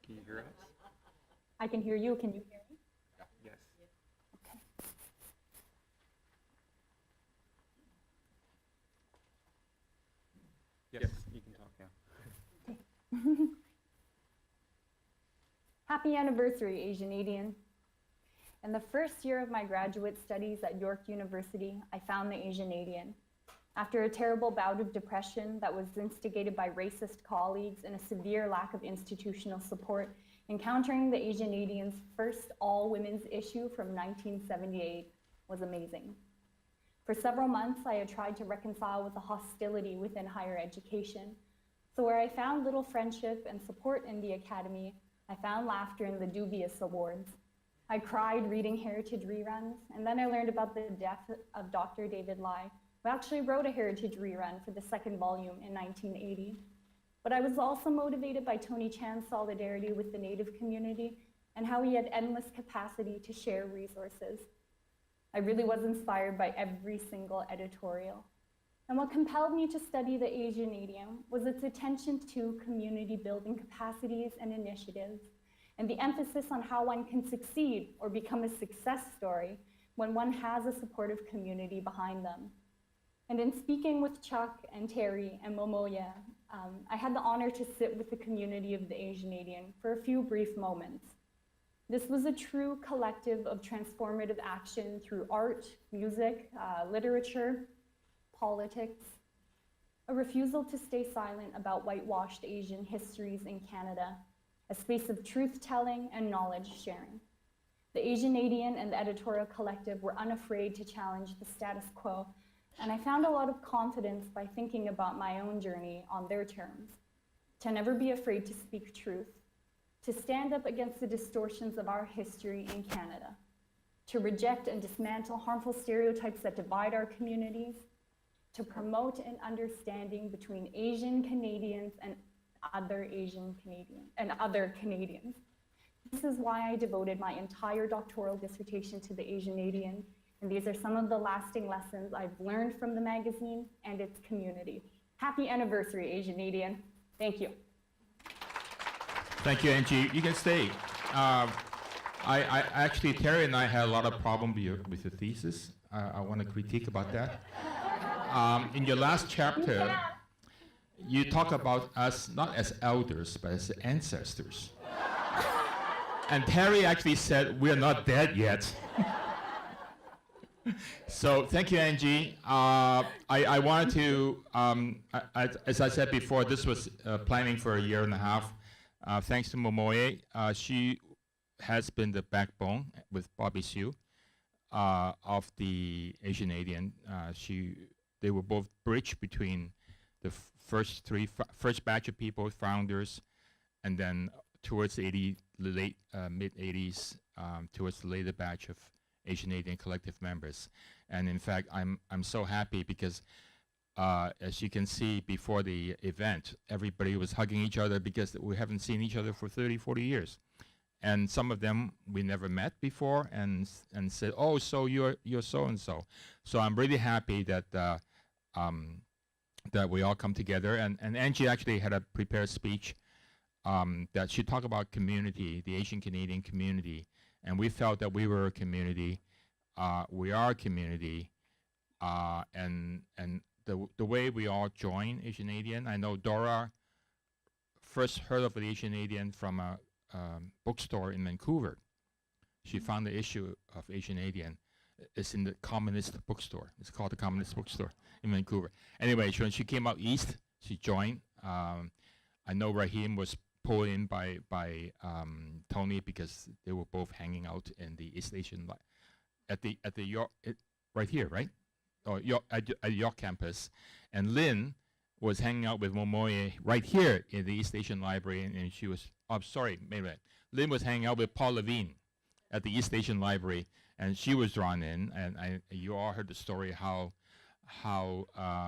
Can you hear us? I can hear you. Can you hear me? Yes. Okay. Yes, you can talk now. Happy anniversary, Asianadian. In the first year of my graduate studies at York University, I found the Asianadian. After a terrible bout of depression that was instigated by racist colleagues and a severe lack of institutional support, encountering the Asianadian's first all-women's issue from 1978 was amazing. For several months, I had tried to reconcile with the hostility within higher education. So where I found little friendship and support in the academy, I found laughter in the dubious awards. I cried reading heritage reruns, and then I learned about the death of Dr. David Lai, who actually wrote a heritage rerun for the second volume in 1980. But I was also motivated by Tony Chan's solidarity with the Native community and how he had endless capacity to share resources. I really was inspired by every single editorial. And what compelled me to study the Asianadian was its attention to community building capacities and initiatives, and the emphasis on how one can succeed or become a success story when one has a supportive community behind them. And in speaking with Chuck and Terry and Momoya, I had the honor to sit with the community of the Asianadian for a few brief moments. This was a true collective of transformative action through art, music, literature, politics, a refusal to stay silent about whitewashed Asian histories in Canada, a space of truth-telling and knowledge sharing. The Asianadian and the editorial collective were unafraid to challenge the status quo, and I found a lot of confidence by thinking about my own journey on their terms, to never be afraid to speak truth, to stand up against the distortions of our history in Canada. to reject and dismantle harmful stereotypes that divide our communities, to promote an understanding between Asian Canadians and other Canadians. This is why I devoted my entire doctoral dissertation to the Asianadian, and these are some of the lasting lessons I've learned from the magazine and its community. Happy anniversary, Asianadian. Thank you. Thank you, Angie. You can stay. I actually, Terry and I had a lot of problem with the thesis. I want to critique about that. In your last chapter, you talk about us not as elders, but as ancestors. And Terry actually said, we're not dead yet. So thank you, Angie. I wanted to, as I said before, this was planning for a year and a half. Thanks to Momoe, she has been the backbone with Bobby Sue of the Asianadian. They were both bridge between the first batch of people, founders, and then towards the mid 80s, towards the later batch of Asianadian collective members. And in fact, I'm so happy because as you can see before the event, everybody was hugging each other because we haven't seen each other for 30, 40 years. And some of them we never met before and said, oh, so you're so-and-so. So I'm really happy that that we all come together. And Angie actually had a prepared speech that she talked about community, the Asian Canadian community. And we felt that we were a community. We are a community. And the way we all join Asianadian, I know Dora first heard of the Asianadian from a bookstore in Vancouver. She found the issue of Asianadian. It's in the Communist bookstore. It's called the Communist bookstore in Vancouver. Anyway, when she came out east, she joined. I know Raheem was pulled in by Tony because they were both hanging out in the East Asian at the York right here, right? Or at York campus, and Lynn was hanging out with Momoe right here in the East Asian Library, and she was. Oh, sorry, maybe Lynn was hanging out with Paul Levine at the East Asian Library, and she was drawn in. And you all heard the story how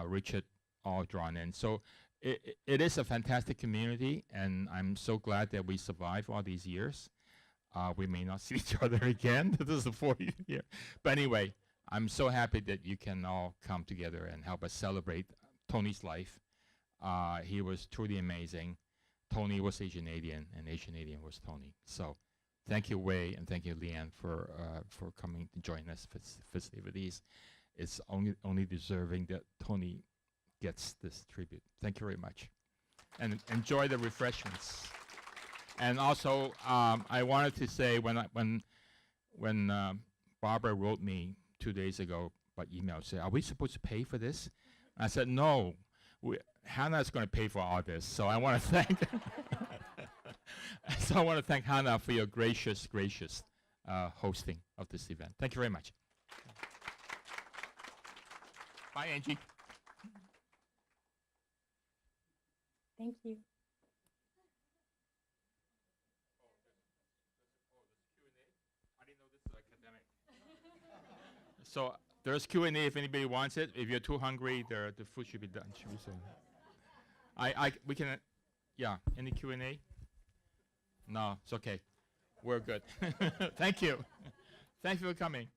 Richard all drawn in. So it is a fantastic community, and I'm so glad that we survived all these years. We may not see each other again. This is the 40th year, but anyway, I'm so happy that you can all come together and help us celebrate Tony's life. He was truly amazing. Tony was Asianadian, and Asianadian was Tony. So thank you, Wei, and thank you, Leanne, for coming to join us for festivities. It's only deserving that Tony gets this tribute. Thank you very much. And enjoy the refreshments. And also, I wanted to say when Barbara wrote me 2 days ago by email, said, "Are we supposed to pay for this?" I said, "No, Hannah's going to pay for all this." So I want to thank. So I want to thank Hannah for your gracious hosting of this event. Thank you very much. Bye, Angie. Thank you. So there's Q&A if anybody wants it. If you're too hungry, the food should be done. Should be soon. We can, yeah. Any Q&A? No, it's okay. We're good. Thank you. Thank you for coming.